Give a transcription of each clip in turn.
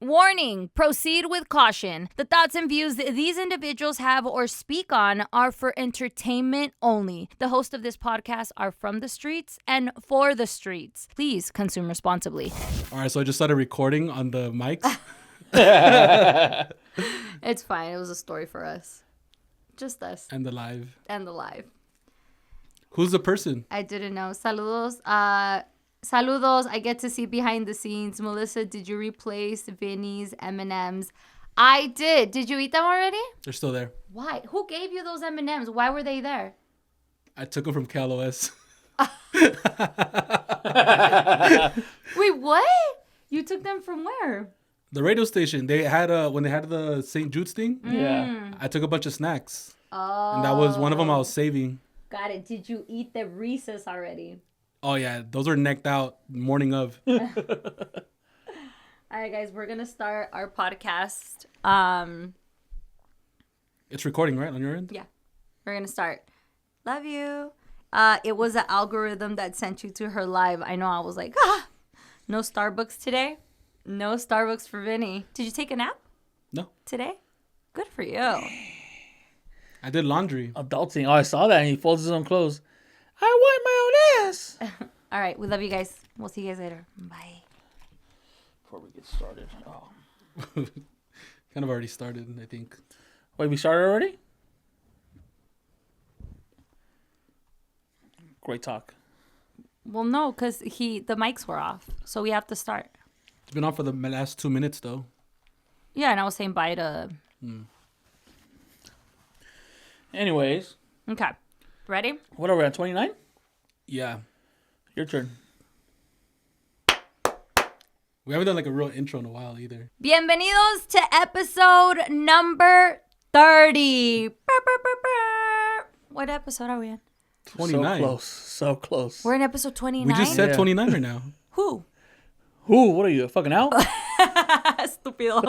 Warning, proceed with caution. The thoughts and views these individuals have or speak on are for entertainment only. The hosts of this podcast are from the streets and for the streets. Please consume responsibly. All right, so I just started recording on the mics. It's fine. It was a story for us. Just us. And the live. Who's the person? I didn't know. Saludos. Saludos. I get to see behind the scenes. Melissa, did you replace Vinny's M&Ms? I did. Did you eat them already? They're still there. Why? Who gave you those M&Ms? Why were they there? I took them from Calle. Wait, what? You took them from where? The radio station. They had when they had the St. Jude's thing. Yeah. I took a bunch of snacks. Oh. And that was one of them I was saving. Got it. Did you eat the Reese's already? Oh, yeah. Those are necked out morning of. All right, guys. We're going to start our podcast. It's recording, right, on your end? Yeah. We're going to start. Love you. It was an algorithm that sent you to her live. I know. I was like, no Starbucks today. No Starbucks for Vinny. Did you take a nap? No. Today? Good for you. I did laundry. Adulting. Oh, I saw that. And he folds his own clothes. I wipe my own ass. All right. We love you guys. We'll see you guys later. Bye. Before we get started. Oh. Kind of already started, I think. Wait, we started already? Great talk. Well, no, because the mics were off. So we have to start. It's been on for the last 2 minutes, though. Yeah, and I was saying bye to... Anyways. Okay. Ready? What are we at, 29? Yeah. Your turn. We haven't done like a real intro in a while either. Bienvenidos to episode number 30. What episode are we in? 29. So close. So close. We're in episode 29. We just said 29 right now. Who? Who? What are you, fucking out? Stupido.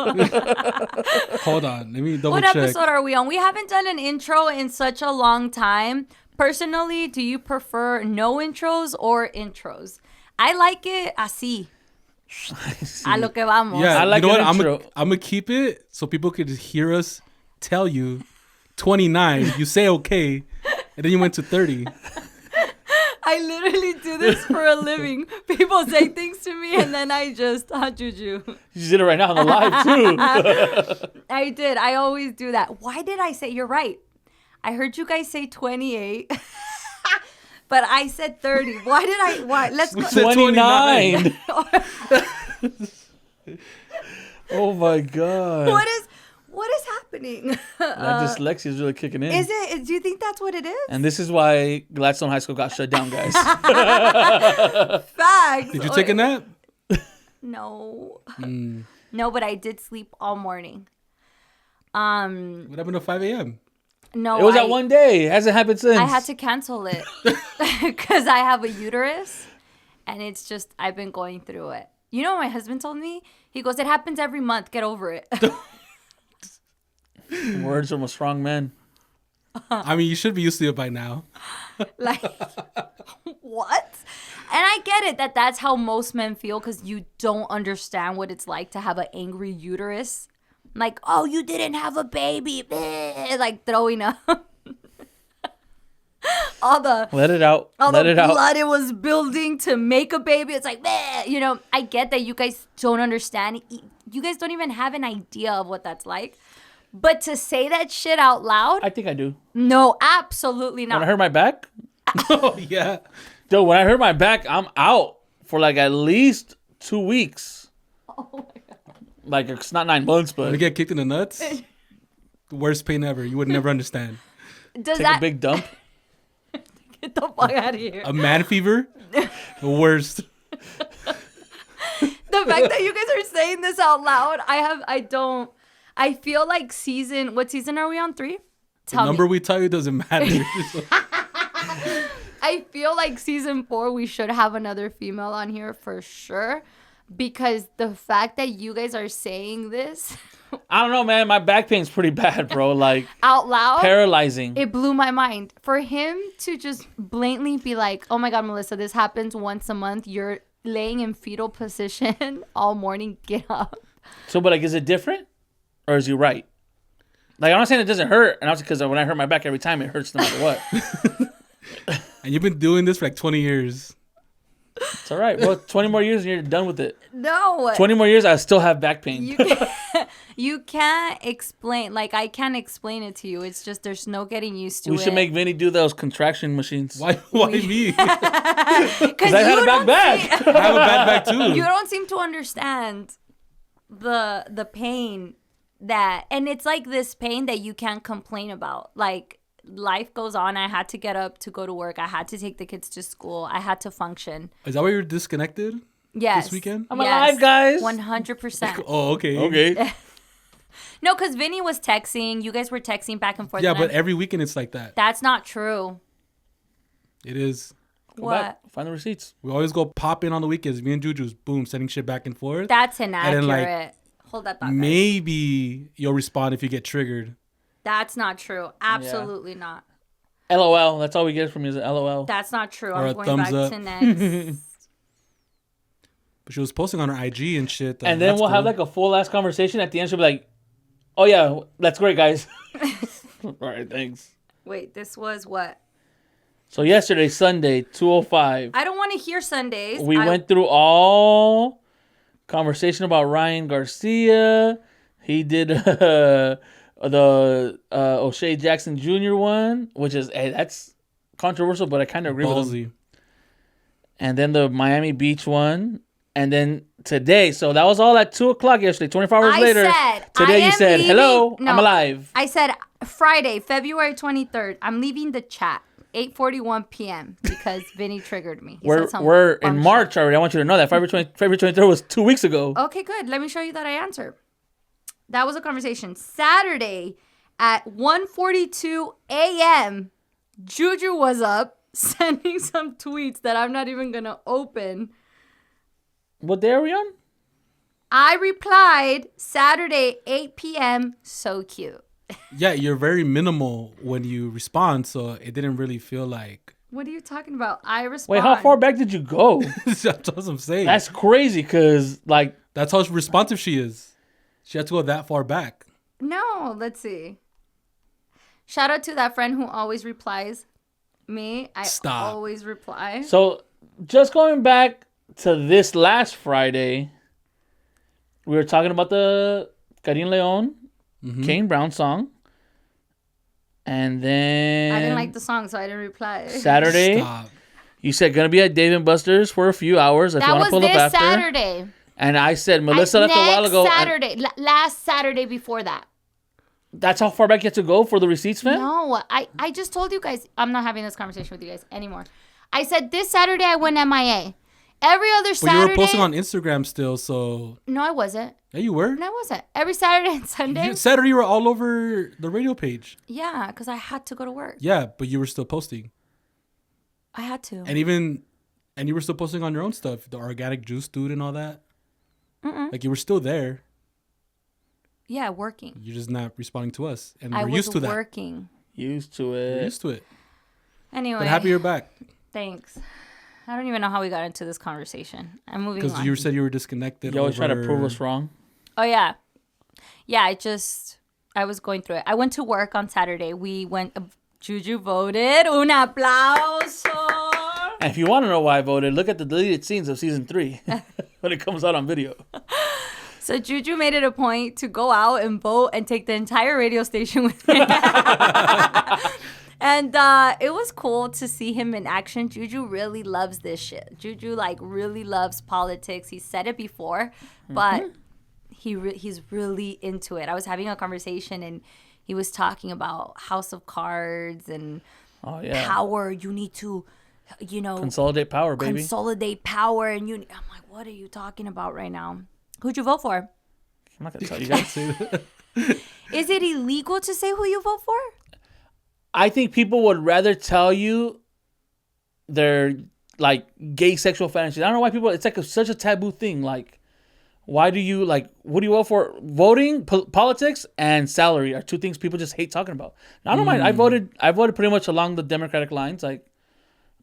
Hold on. Let me double What check. episode are we on? We haven't done an intro in such a long time. Personally, do you prefer no intros or intros? I like it así. A lo que vamos. Yeah, I like you know an what? intro. I'm going to keep it so people could hear us tell you 29. You say okay, and then you went to 30. I literally do this for a living. People say things to me, and then I just, juju. You did it right now on the live, too. I did. I always do that. Why did I say, you're right. I heard you guys say 28, but I said 30. Why? Let's go. 29. Oh, my God. What is happening? That dyslexia is really kicking in. Is it? Do you think that's what it is? And this is why Gladstone High School got shut down, guys. Facts. Did you take a nap? No. No, but I did sleep all morning. What happened to 5 a.m.? No, It was that one day. It hasn't happened since. I had to cancel it because I have a uterus, and it's just I've been going through it. You know what my husband told me? He goes, "It happens every month. Get over it." Words from a strong man. I mean, you should be used to it by now. Like, what? And I get it that's how most men feel because you don't understand what it's like to have an angry uterus. Like, oh, you didn't have a baby. Like throwing up. Let it out. All Let the it out. blood it was building to make a baby. It's like, I get that you guys don't understand. You guys don't even have an idea of what that's like. But to say that shit out loud? I think I do. No, absolutely not. When I hurt my back? Oh, yeah. Dude, when I hurt my back, I'm out for like at least 2 weeks. Oh my God. Like, it's not 9 months, When but you get kicked in the nuts, the worst pain ever. You would never understand. Does take that a big dump. get the fuck out of here? A man fever, the worst. The fact that you guys are saying this out loud, I feel like what season are we on? 3? The number we tell you doesn't matter. I feel like season 4, we should have another female on here for sure. Because the fact that you guys are saying this I don't know, man. My back pain's pretty bad, bro. Like, out loud, paralyzing. it blew my mind. For him to just blatantly be like, oh my God, Melissa, this happens once a month. You're laying in fetal position all morning. Get up. So, but like, is it different, or is he right? Like, I'm not saying it doesn't hurt, and also because when I hurt my back every time, it hurts no matter what. And you've been doing this for like 20 years. It's all right. Well, 20 more years and you're done with it. No. 20 more years, I still have back pain. You can't explain. Like, I can't explain it to you. It's just there's no getting used to it. We should make Vinny do those contraction machines. Why me? Because I had a bad back. I have a bad back too. You don't seem to understand the pain that, and it's like this pain that you can't complain about. Like, life goes on. I had to get up to go to work. I had to take the kids to school. I had to function. Is that why you're disconnected? Yes. This weekend? I'm alive, guys. 100%. Oh, okay. Okay. No, because Vinny was texting. You guys were texting back and forth. Yeah, and but every weekend it's like that. that's not true. It is. Go What? back. Find the receipts. We always go pop in on the weekends. Me and Juju's, boom, sending shit back and forth. That's inaccurate. then, like, Hold that thought, guys. Maybe you'll respond if you get triggered. That's not true. Absolutely not. LOL. That's all we get from you is an LOL. That's not true. Or a I'm going thumbs back up. to next. But she was posting on her IG and shit. And then we'll have like a full ass conversation. At the end, she'll be like, "Oh yeah, that's great, guys." All right, thanks. Wait, this was what? So yesterday, Sunday, 2:05. I don't want to hear Sundays. We went through all conversation about Ryan Garcia. He did the O'Shea Jackson Jr. one, which is that's controversial, but I kind of agree with him. And then the Miami Beach one, and then today. So that was all at 2:00 yesterday. 24 hours later. Today you said, "Hello, I'm alive." I said Friday, February 23rd. I'm leaving the chat. 8:41 p.m. because Vinny triggered me. We're in March already. I want you to know that February 23rd was 2 weeks ago. Okay, good. Let me show you that I answered. That was a conversation. Saturday at 1:42 a.m. Juju was up sending some tweets that I'm not even going to open. What day are we on? I replied Saturday 8 p.m. So cute. Yeah, you're very minimal when you respond, so it didn't really feel like. What are you talking about? I respond. Wait, how far back did you go? That's what I'm saying. That's crazy because, like... That's how responsive she is. She had to go that far back. No, let's see. Shout out to that friend who always replies me. I always reply. So, just going back to this last Friday, we were talking about the Karim Leon, Kane Brown song. And then... I didn't like the song, so I didn't reply. Saturday, you said gonna be at Dave & Buster's for a few hours. If you want to pull up after. That was this Saturday. And I said, Melissa left a while ago. Saturday. Last Saturday before that. That's how far back you have to go for the receipts, fam? No, I just told you guys. I'm not having this conversation with you guys anymore. I said this Saturday I went MIA. Every other Saturday. But you were posting on Instagram still, so. No, I wasn't. Yeah, you were. No, I wasn't. Every Saturday and Sunday. Saturday, you were all over the radio page. Yeah, because I had to go to work. Yeah, but you were still posting. I had to. And you were still posting on your own stuff, the organic juice dude and all that. Like you were still there. Yeah, working. You're just not responding to us, and I we're was used to that. Working. Used to it. We're used to it. Anyway. But happy you're back. Thanks. I don't even know how we got into this conversation. I'm moving on. Because you said you were disconnected. You always try to prove us wrong. Oh, yeah. Yeah, I was going through it. I went to work on Saturday. We went, Juju voted. Un aplauso. And if you want to know why I voted, look at the deleted scenes of season 3 when it comes out on video. So Juju made it a point to go out and vote and take the entire radio station with me. And it was cool to see him in action. Juju really loves this shit. Juju really loves politics. He said it before, but he's really into it. I was having a conversation and he was talking about House of Cards and power. You need to, consolidate power, baby. Consolidate power. And I'm like, what are you talking about right now? Who'd you vote for? I'm not gonna tell you guys. Is it illegal to say who you vote for? I think people would rather tell you their gay sexual fantasies. I don't know why people. It's such a taboo thing. Like, why do you what do you vote for? Voting, politics, and salary are two things people just hate talking about. Now, I don't mind. I voted pretty much along the Democratic lines.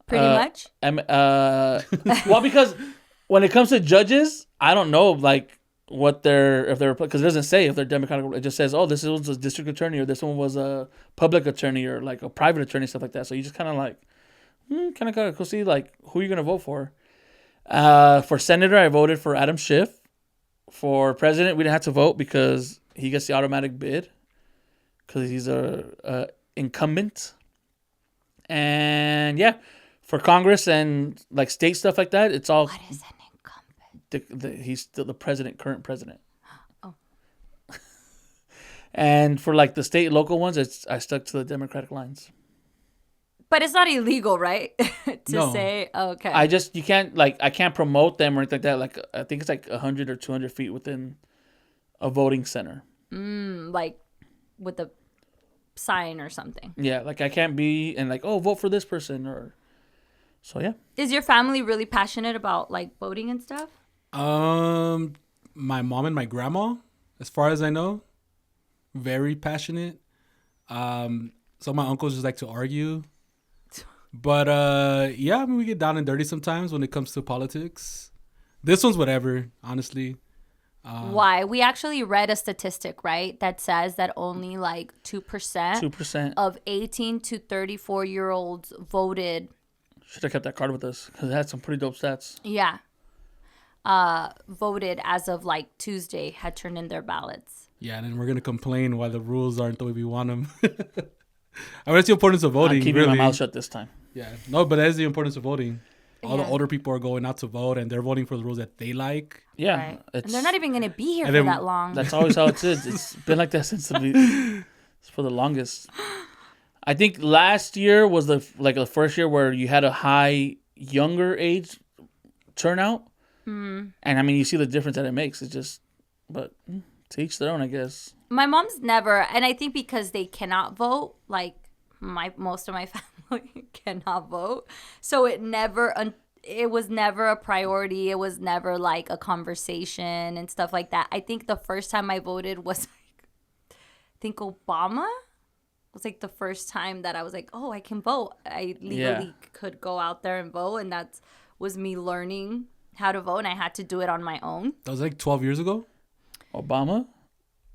Pretty much. Well, because when it comes to judges, I don't know what if they're because it doesn't say if they're Democratic. It just says, oh, this was a district attorney or this one was a public attorney or like a private attorney, stuff like that. So you just kind of like kind of gotta go see like who you're gonna vote for. For senator, I voted for Adam Schiff. For president, we didn't have to vote because he gets the automatic bid because he's a incumbent. And yeah, for Congress and like state stuff like that, it's all. What is an incumbent? He's still the current president. Oh. And for like the state and local ones, I stuck to the Democratic lines. But it's not illegal, right? No. Say, okay. You can't like I can't promote them or anything like that. Like I think it's like 100 or 200 feet within a voting center. Like with a sign or something. Yeah, like I can't be and like, oh, vote for this person or. So yeah. Is your family really passionate about like voting and stuff? My mom and my grandma, as far as I know, very passionate. Some of my uncles just like to argue. But yeah, I mean, we get down and dirty sometimes when it comes to politics. This one's whatever, honestly. Why? We actually read a statistic, right, that says that only like 2% of 18 to 34-year-olds voted. Should have kept that card with us because it had some pretty dope stats. Yeah. Voted as of like Tuesday, had turned in their ballots. Yeah, and then we're going to complain why the rules aren't the way we want them. I mean, that's the importance of voting. I'm keeping really. my mouth shut this time. Yeah. No, but that is the importance of voting. All the Yeah. older people are going out to vote, and they're voting for the rules that they like. Yeah. Right. And they're not even going to be here And for then- that long. That's always how it is. It's been like that it's for the longest. I think last year was the first year where you had a high younger age turnout. And I mean, you see the difference that it makes. It's just, but to each their own, I guess. My mom's never, and I think because they cannot vote, like most of my family cannot vote, so it was never a priority. It was never like a conversation and stuff like that. I think the first time I voted was like, I think Obama was like the first time that I was like, oh, I can vote. I legally could go out there and vote, and that was me learning how to vote, and I had to do it on my own. That was like 12 years ago? Obama,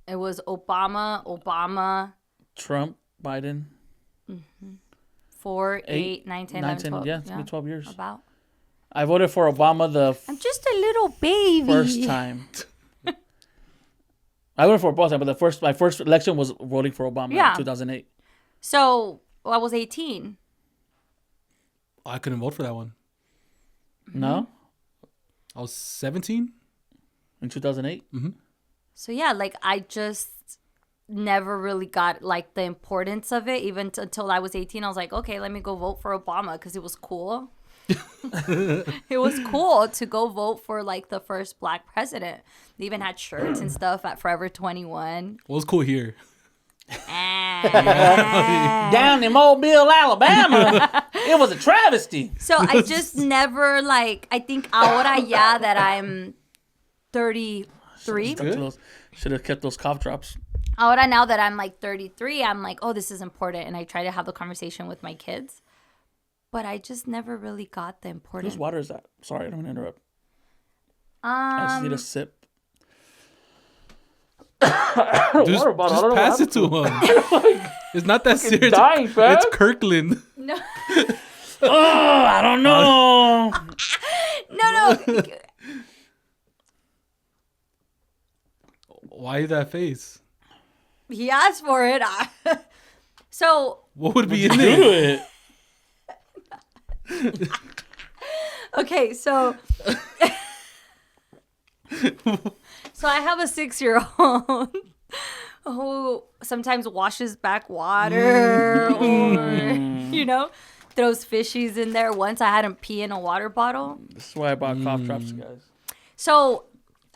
It was Obama, Trump, Biden. 4, 8, 9, 10, 11, 12. Yeah, it's been 12 years. About. I voted for Obama I'm just a little baby. first time. I voted for both times, but my first election was voting for Obama in 2008. So I was 18. I couldn't vote for that one. No? I was 17. In 2008? So yeah, like I just never really got like the importance of it. Even until I was 18, I was like, okay, let me go vote for Obama because it was cool. It was cool to go vote for like the first black president. They even had shirts and stuff at Forever 21. What was cool here? Down in Mobile, Alabama, it was a travesty. So I just never like, I think ahora ya that I'm 33. Should have kept those cough drops. Ahora now that I'm like 33, I'm like, oh, this is important. And I try to have the conversation with my kids. But I just never really got the importance. Whose water is that? Sorry, I don't mean to interrupt. I just need a sip. Just pass it to him. It's not that serious. dying, fam. It's Kirkland. No. Oh, I don't know. No. Why that face? He asked for it. So, What would be in Do it? it. okay, so I have a 6-year-old who sometimes washes back water or, throws fishies in there. Once I had him pee in a water bottle. This is why I bought cough drops, guys. So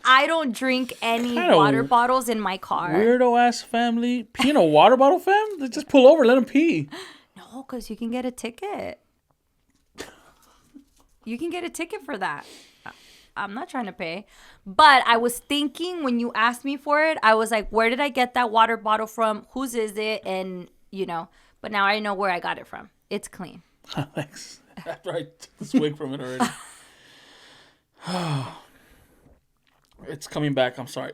I don't drink any Kinda water bottles in my car. Weirdo ass family. Pee in a water bottle, fam? They just pull over, let him pee. No, because you can get a ticket. You can get a ticket for that. I'm not trying to pay. But I was thinking when you asked me for it, I was like, where did I get that water bottle from? Whose is it? And, but now I know where I got it from. It's clean. Thanks. After I took the swig from it already. It's coming back. I'm sorry.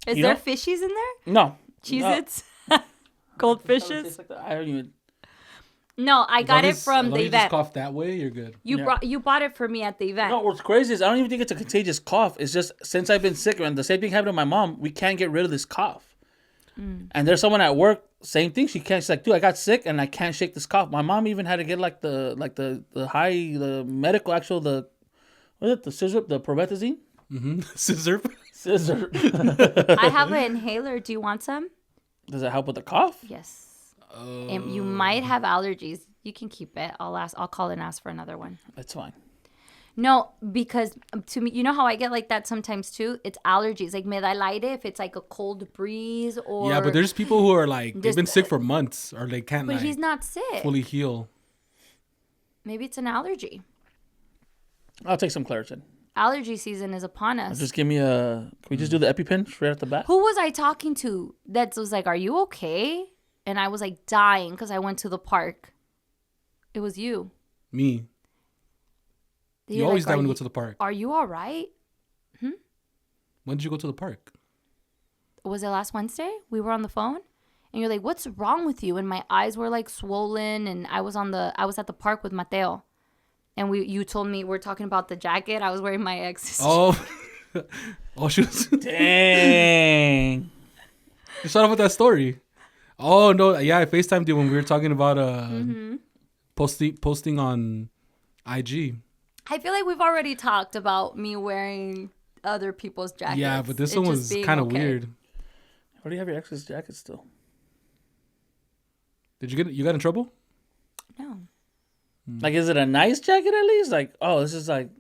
Is You there know? fishies in there? No. Cheez-Its? Goldfishes? I don't even. No, I got it from the You just event. cough that way, you're good. You bought it for me at the event. No, what's crazy is I don't even think it's a contagious cough. It's just since I've been sick, and the same thing happened to my mom, we can't get rid of this cough. And there's someone at work, same thing. She's like, dude, I got sick and I can't shake this cough. My mom even had to get the medical what is it, the scissor, the promethazine? Scissor. Scissor. I have an inhaler. Do you want some? Does it help with the cough? Yes. And you might have allergies. You can keep it. I'll call and ask for another one. It's fine. No, because to me, you know how I get like that sometimes too? It's allergies. Like, me da el aire if it's like a cold breeze or... Yeah, but there's people who are like, they've been sick for months or they can't But like he's not sick. fully heal. Maybe it's an allergy. I'll take some Claritin. Allergy season is upon us. Just give me can we just do the EpiPen straight off the bat? Who was I talking to that was like, are you okay? And I was like dying because I went to the park. It was you. Me. You always die when you go to the park. Are you all right? When did you go to the park? Was it last Wednesday? We were on the phone and you're like, what's wrong with you? And my eyes were like swollen and I was at the park with Mateo. And you told me we're talking about the jacket. I was wearing my ex's. Oh. Oh, she was. Dang. You start off with that story. Oh, no. Yeah, I FaceTimed you when we were talking about posting on IG. I feel like we've already talked about me wearing other people's jackets. Yeah, but this and one just was being kind of okay. weird. Where do you have your ex's jacket still? Did you got in trouble? No. Like, is it a nice jacket at least? Like, oh, this is like...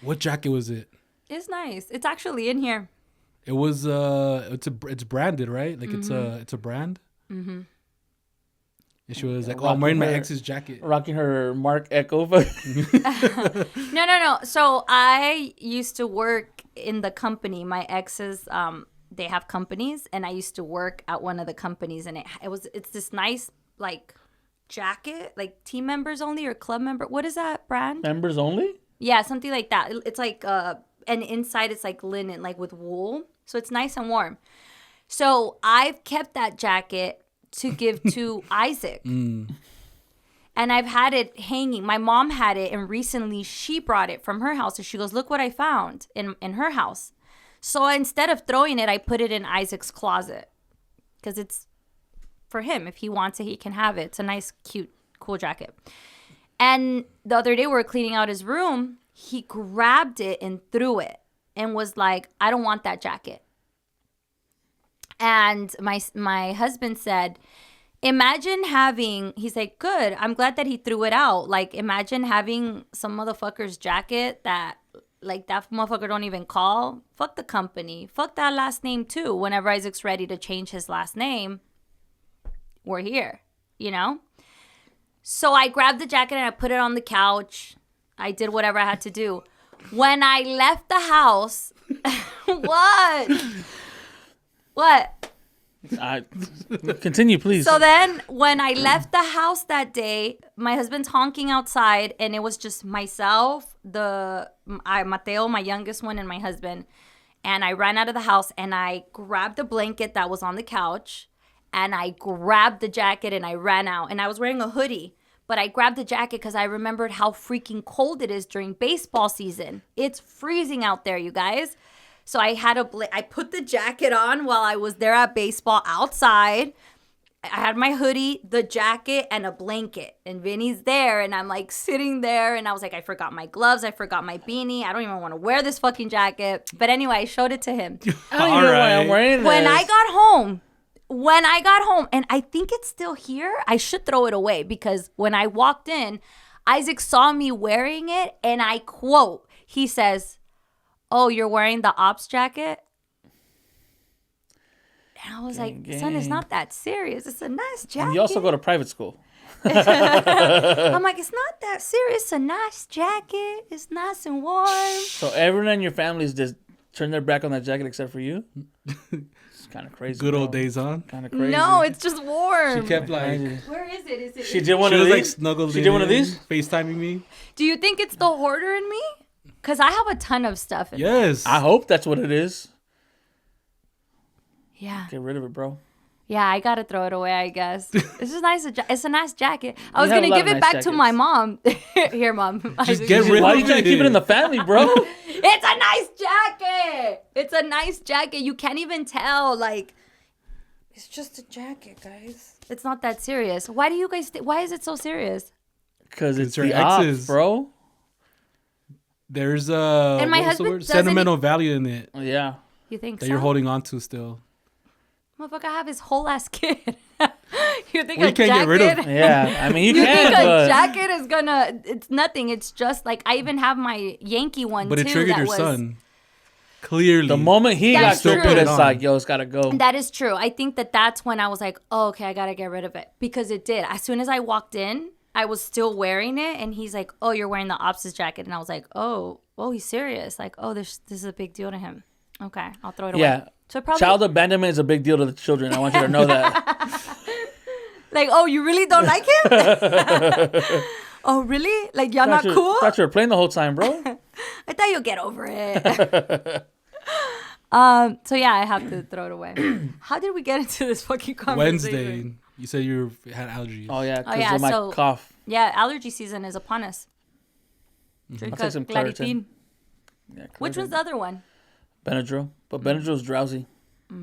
What jacket was it? It's nice. It's actually in here. It was it's branded, right? Like it's a brand. Mm-hmm. And she was like, "Oh, I'm wearing my ex's jacket." Rocking her Mark Echo. No. So I used to work in the company. My exes, they have companies, and I used to work at one of the companies, and it's this nice like jacket, like team members only or club member. What is that brand? Members only? Yeah, something like that. It's like and inside it's like linen, like with wool, so it's nice and warm. So I've kept that jacket to give to Isaac. And I've had it hanging. My mom had it, and recently she brought it from her house. And she goes, look what I found in her house. So instead of throwing it, I put it in Isaac's closet because it's for him. If he wants it, he can have it. It's a nice, cute, cool jacket. And the other day we were cleaning out his room. He grabbed it and threw it and was like, I don't want that jacket. And my husband said, imagine having, he's like, good, I'm glad that he threw it out. Like, imagine having some motherfucker's jacket that, like, that motherfucker don't even call. Fuck the company. Fuck that last name, too. Whenever Isaac's ready to change his last name, we're here, you know? So I grabbed the jacket and I put it on the couch. I did whatever I had to do. When I left the house, What? Continue, please. So then when I left the house that day, my husband's honking outside and it was just myself, Mateo, my youngest one, and my husband. And I ran out of the house and I grabbed the blanket that was on the couch and I grabbed the jacket and I ran out. And I was wearing a hoodie, but I grabbed the jacket because I remembered how freaking cold it is during baseball season. It's freezing out there, you guys. So I had I put the jacket on while I was there at baseball outside. I had my hoodie, the jacket, and a blanket. And Vinny's there, and I'm like sitting there, and I was like, I forgot my gloves, I forgot my beanie. I don't even want to wear this fucking jacket. But anyway, I showed it to him. I don't even know why I'm wearing this. When I got home, and I think it's still here, I should throw it away because when I walked in, Isaac saw me wearing it, and I quote, he says, oh, you're wearing the ops jacket? And I was like, son, it's not that serious. It's a nice jacket. And you also go to private school. I'm like, it's not that serious. It's a nice jacket. It's nice and warm. So everyone in your family is just turn their back on that jacket except for you. It's kind of crazy. Good old days on. Kind of crazy. No, it's just warm. She kept like. Where is it? Is it? She did one She of was like these. snuggled. She did one of these. FaceTiming me. Do you think it's the hoarder in me? Because I have a ton of stuff. Yes. I hope that's what it is. Yeah. Get rid of it, bro. Yeah, I gotta throw it away, I guess. It's just nice. It's a nice jacket. I was have a gonna lot give of it nice back to my jackets. mom. Here, mom. Just get rid Why are of you trying to keep it in the family, bro? It's a nice jacket. It's a nice jacket. You can't even tell. Like, it's just a jacket, guys. It's not that serious. Why do you guys? Why is it so serious? Because it's her the ops, exes. bro. There's And my what's the husband word? doesn't Sentimental value in it Yeah. You think that so? you're holding on to still. Motherfucker, I have his whole ass kid. You think We a can't jacket? get rid of- Yeah. I mean, You can, think a but jacket is gonna? It's nothing. It's just like I even have my Yankee one But too. it triggered that your was, son. Clearly. the moment he got That's stupid, true. it's like, yo, it's gotta go. That is true. I think that's when I was like, oh, okay, I gotta get rid of it because it did. As soon as I walked in, I was still wearing it, and he's like, oh, you're wearing the ops jacket, and I was like, oh, he's serious. Like, oh, this is a big deal to him. Okay, I'll throw it away. Yeah. So probably Child abandonment is a big deal to the children. I want you to know that. like, oh, you really don't like him? Oh, really? Like, y'all not cool? Thought you were playing the whole time, bro. I thought you'll get over it. So yeah, I have to throw it away. How did we get into this fucking conversation? Wednesday. You said you had allergies. Oh, yeah, because yeah, of my so- cough. Yeah, allergy season is upon us. Drink I'll take a some Claritin. Claritin. Yeah, Which one's the other one? Benadryl. But Benadryl's drowsy. I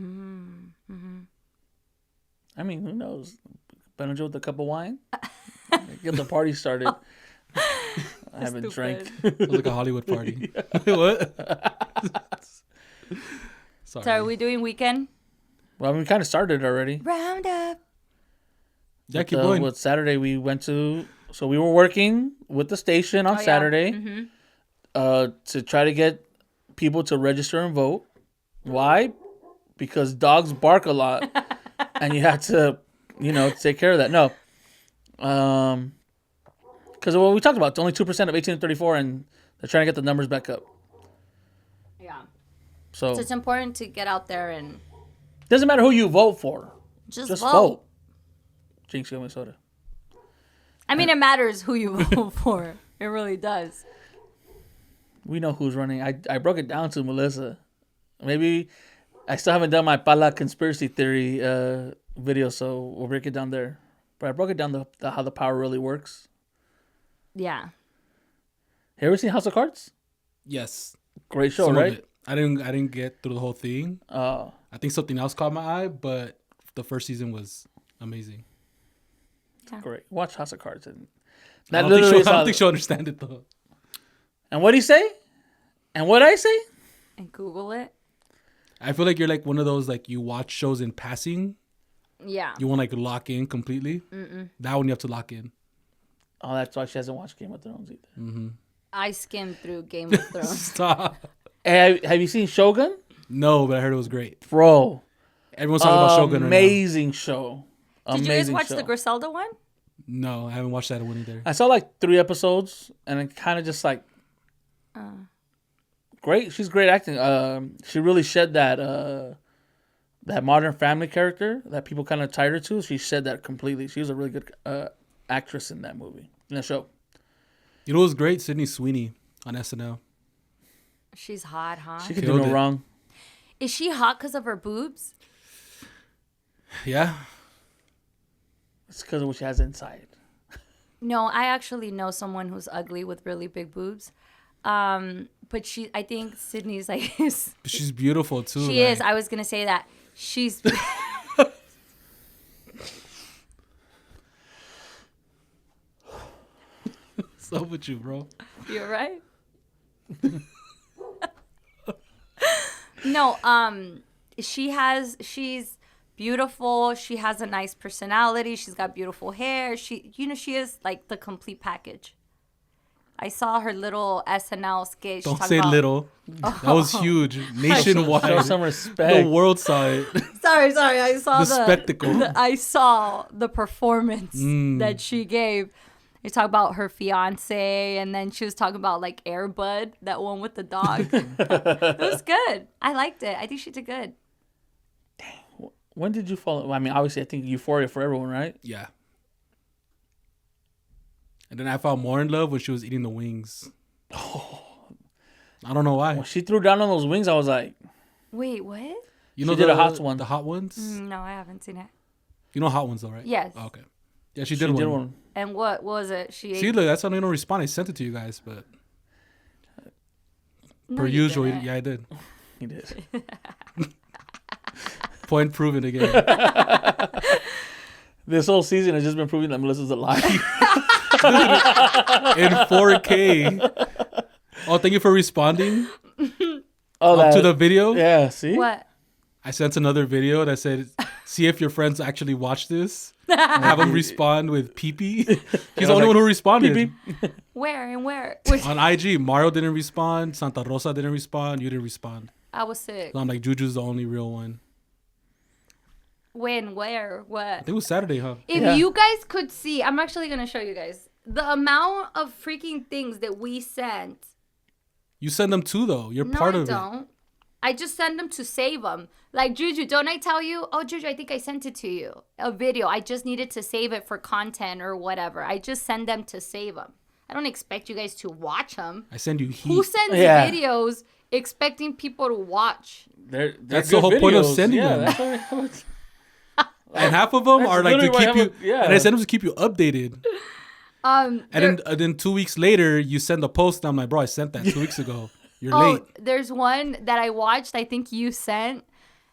mean, who knows? Benadryl with a cup of wine? Get the party started. I haven't drank. It was like a Hollywood party. What? Sorry. So are we doing weekend? Well, we kind of started already. Round up. Yeah, keep going. With Saturday, we went to... So we were working with the station on Oh, yeah. Saturday to try to get people to register and vote. Why? Because dogs bark a lot. And you have to, take care of that. No. Because what we talked about, it's only 2% of 18 to 34, and they're trying to get the numbers back up. Yeah. So So it's important to get out there and doesn't matter who you vote for. just Vote. vote. Jinx, give me soda. I mean, it matters who you vote for. It really does. We know who's running. I broke it down to Melissa. Maybe I still haven't done my Pala conspiracy theory video, so we'll break it down there. But I broke it down the how the power really works. Yeah. Have you ever seen House of Cards? Yes. Great show, Some of right? it. I didn't get through the whole thing. Uh, I think something else caught my eye, but the first season was amazing. great. Watch House of Cards. And I that don't think literally she'll, I don't is think she'll understand it though. And what do you say? And what I say? And Google it. I feel like you're like one of those like you watch shows in passing. Yeah. You won't like lock in completely. That one you have to lock in. Oh, that's why she hasn't watched Game of Thrones either. I skimmed through Game of Thrones. Stop. Hey, have you seen Shogun? No, but I heard it was great. Bro. Everyone's talking about Shogun right now. Amazing show. Did you guys watch show. the Griselda one? No, I haven't watched that one either. I saw like 3 episodes, and it kind of just like great. She's great acting. She really shed that Modern Family character that people kind of tied her to. She shed that completely. She was a really good actress in that movie, in the show. You know what was great? Sydney Sweeney on SNL. She's hot, huh? She could Killed do no it. wrong. Is she hot because of her boobs? Yeah. It's because of what she has inside. No, I actually know someone who's ugly with really big boobs. But I think Sydney's like, But she's beautiful too. she is. I was going to say that. She's, What's up with you, bro? you're right. No, she's beautiful. She has a nice personality. She's got beautiful hair. She is like the complete package. I saw her little SNL skit. She Don't talked say about- little. That was huge. Show Nationwide. some respect. The world saw it. Sorry. I saw The spectacle. I saw the performance Mm. that she gave. You talk about her fiance, and then she was talking about like Air Bud, that one with the dog. It was good. I liked it. I think she did good. When did you fall? I mean, obviously, I think Euphoria for everyone, right? Yeah. And then I fell more in love when she was eating the wings. I don't know why. When she threw down on those wings, I was like, Wait, what? You know She did a hot one. The hot ones? No, I haven't seen it. You know hot ones though, right? Yes. Oh, okay. Yeah, she did one. And what was it? She See, ate... look, that's how they don't respond. I sent it to you guys, but No, per you usual, didn't. yeah, I did. he did. Point proven again. This whole season has just been proving that Melissa's a liar. In 4K. Oh, thank you for responding to the video. Yeah, see? What? I sent another video that said, "See if your friends actually watch this." Have them respond with pee-pee. He's the only one who responded. Pee-pee. Where and where? On IG, Mario didn't respond. Santa Rosa didn't respond. You didn't respond. I was sick. So I'm like, Juju's the only real one. When? Where? I What? think it was Saturday, huh? If Yeah. you guys could see, I'm actually going to show you guys the amount of freaking things that we sent. You send them too, though. You're No, part I of it. don't. I just send them to save them. Like, Juju, don't I tell you? Oh, Juju, I think I sent it to you. A video. I just needed to save it for content or whatever. I just send them to save them. I don't expect you guys to watch them. I send you heat. Who sends Yeah. videos expecting people to watch? They're That's good the whole point of videos. sending yeah, them. That's what And half of them That's are like to literally keep why I you. have a- yeah. And I send them to keep you updated. There- And then 2 weeks later, you send a post. And I'm like, bro, I sent that 2 weeks ago. You're oh, late. there's one that I watched. I think you sent,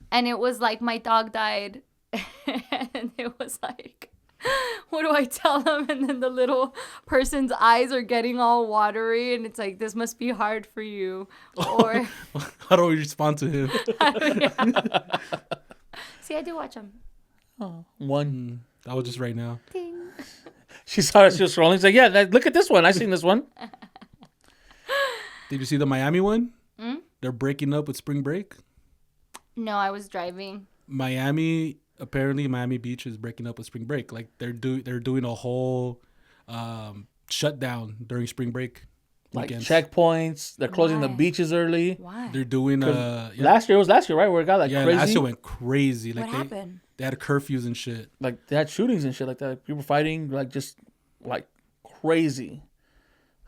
and it was like my dog died, and it was like, what do I tell them? And then the little person's eyes are getting all watery, and it's like, this must be hard for you, or How do we respond to him? see, I do watch them. one. That was just right now. Ding. She saw it. She was scrolling. She's like, yeah, look at this one. I seen this one. Did you see the Miami one? They're breaking up with spring break. No, I was driving. Miami Beach is breaking up with spring break. Like they're doing a whole shutdown during spring break Like weekends. checkpoints. They're closing the Why? beaches early. Why? They're doing Last year, it was last year, right? Where it got like yeah, crazy. last year went crazy. Like What happened? they had curfews and shit. Like they had shootings and shit like that. People fighting like just like crazy.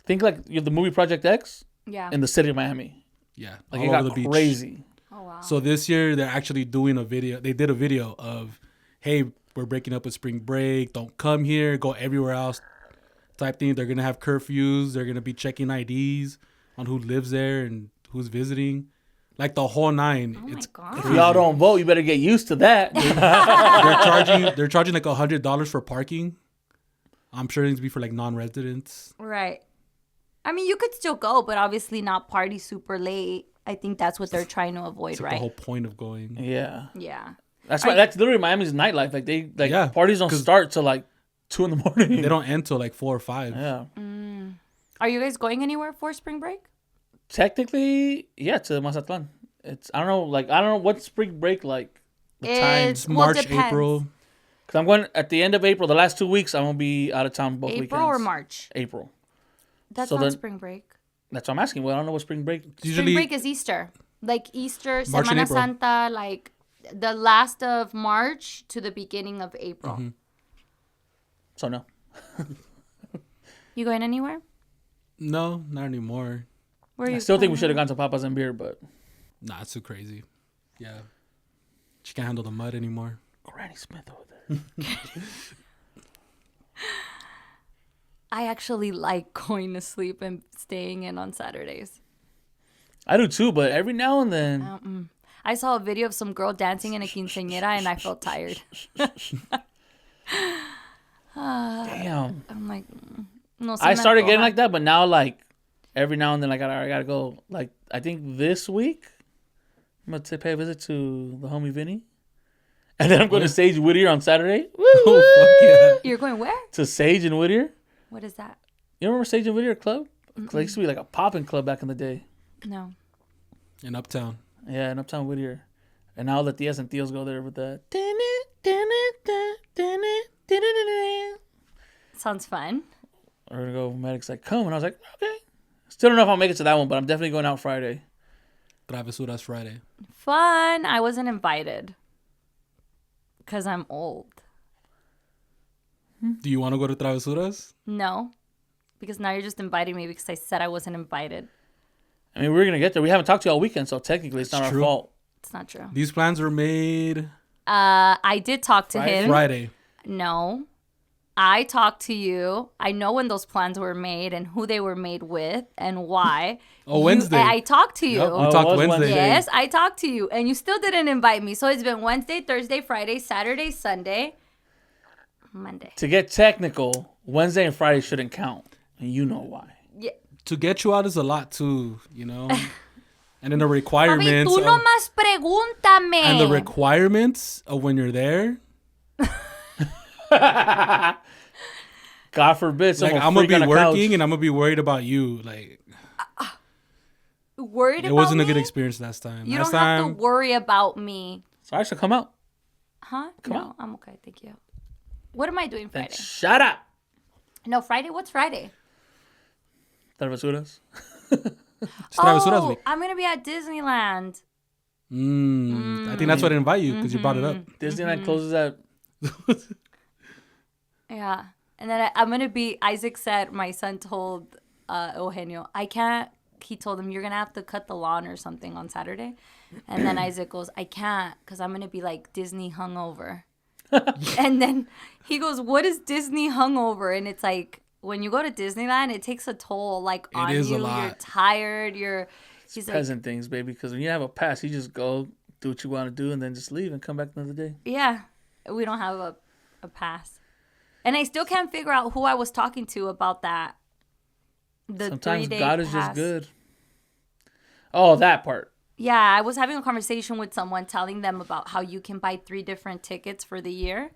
Think like you have the movie Project X Yeah. in the city of Miami. Yeah, Like all it over got the beach. crazy. Oh wow. So this year they're actually doing a video. They did a video of, hey, we're breaking up with spring break. Don't come here. Go everywhere else. Type thing. They're gonna have curfews. They're gonna be checking IDs on who lives there and who's visiting. Like the whole nine. Oh my It's God. If crazy. y'all don't vote, you better get used to that. They're charging like $100 for parking. I'm sure it needs to be for like non-residents. Right. I mean, you could still go, but obviously not party super late. I think that's what they're trying to avoid, It's like right? the whole point of going. Yeah, Yeah. that's why. That's literally Miami's nightlife. Like Yeah, parties don't 'cause start till like 2 a.m. They don't end till like 4 or 5. Yeah, Are you guys going anywhere for spring break? technically, yeah, to Mazatlan. It's I don't know what's spring break like. The time. It's March, depends. April. Cause I'm going at the end of April. The last 2 weeks, I'm gonna be out of town both weekends. April or March? April. That's So not then- spring break. That's what I'm asking. Well, I don't know what spring break. Usually, Spring break is Easter. Like Easter, March and Semana April. Santa, like the last of March to the beginning of April. Mm-hmm. So no. You going anywhere? no, not anymore. Where are you I still think we going? should have gone to Papa's and beer, but Nah, it's too crazy. Yeah. She can't handle the mud anymore. Granny Smith over there. I actually like going to sleep and staying in on Saturdays. I do too, but every now and then. I saw a video of some girl dancing in a quinceañera and I felt tired. Damn. I'm like, no. I started getting like that, but now like every now and then I gotta go. Like I think this week I'm gonna pay a visit to the homie Vinny, and then I'm going to Sage Whittier on Saturday. Oh, fuck yeah. You're going where? To Sage and Whittier. What is that? You remember Sage and Whittier Club? It used to be like a popping club back in the day. No. In Uptown. Yeah, in Uptown Whittier. And now let Tias and Tios go there with that. Sounds fun. we're gonna go. Medic's like, come, and I was like, okay. Still don't know if I'll make it to that one, but I'm definitely going out Friday. Travesuras Friday. Fun. I wasn't invited because I'm old. Do you want to go to Travesuras? No, because now you're just inviting me because I said I wasn't invited. I mean, we're gonna get there. We haven't talked to you all weekend, so technically it's not our fault. It's not true. These plans were made I did talk to him. Friday. No. I talked to you. I know when those plans were made and who they were made with and why. Wednesday. I talked to you. Yep, we talked it was Wednesday. Yes, I talked to you. And you still didn't invite me. So it's been Wednesday, Thursday, Friday, Saturday, Sunday, Monday. To get technical, Wednesday and Friday shouldn't count, and you know why. Yeah. To get you out is a lot too, you know. And then the Papi, requirements. tú nomás pregúntame. And the requirements of when you're there. God forbid, Like, I'm gonna be working and I'm gonna be worried about you. Like, worried about it wasn't me? a good experience last time. You last don't time, have to worry about me. So I should come out. Huh? Come no, on. I'm okay. Thank you. What am I doing Then Friday? shut up. No, Friday? What's Friday? Travesuras. it's Travesuras week. I'm going to be at Disneyland. I think that's what I invite you because you brought it up. Disneyland closes at. Yeah. And then I'm going to be, Isaac said, my son told Eugenio, I can't, he told him, you're going to have to cut the lawn or something on Saturday. And then Isaac goes, I can't because I'm going to be like Disney hungover. And then he goes, what is Disney hungover? And it's like, when you go to Disneyland, it takes a toll like on is a you. lot. You're tired. He's like, Peasant things, baby. Because when you have a pass, you just go do what you want to do and then just leave and come back another day. yeah, we don't have a pass. And I still can't figure out who I was talking to about that. The Sometimes 3-day God is pass. just good. Oh, that part. Yeah, I was having a conversation with someone telling them about how you can buy 3 different tickets for the year.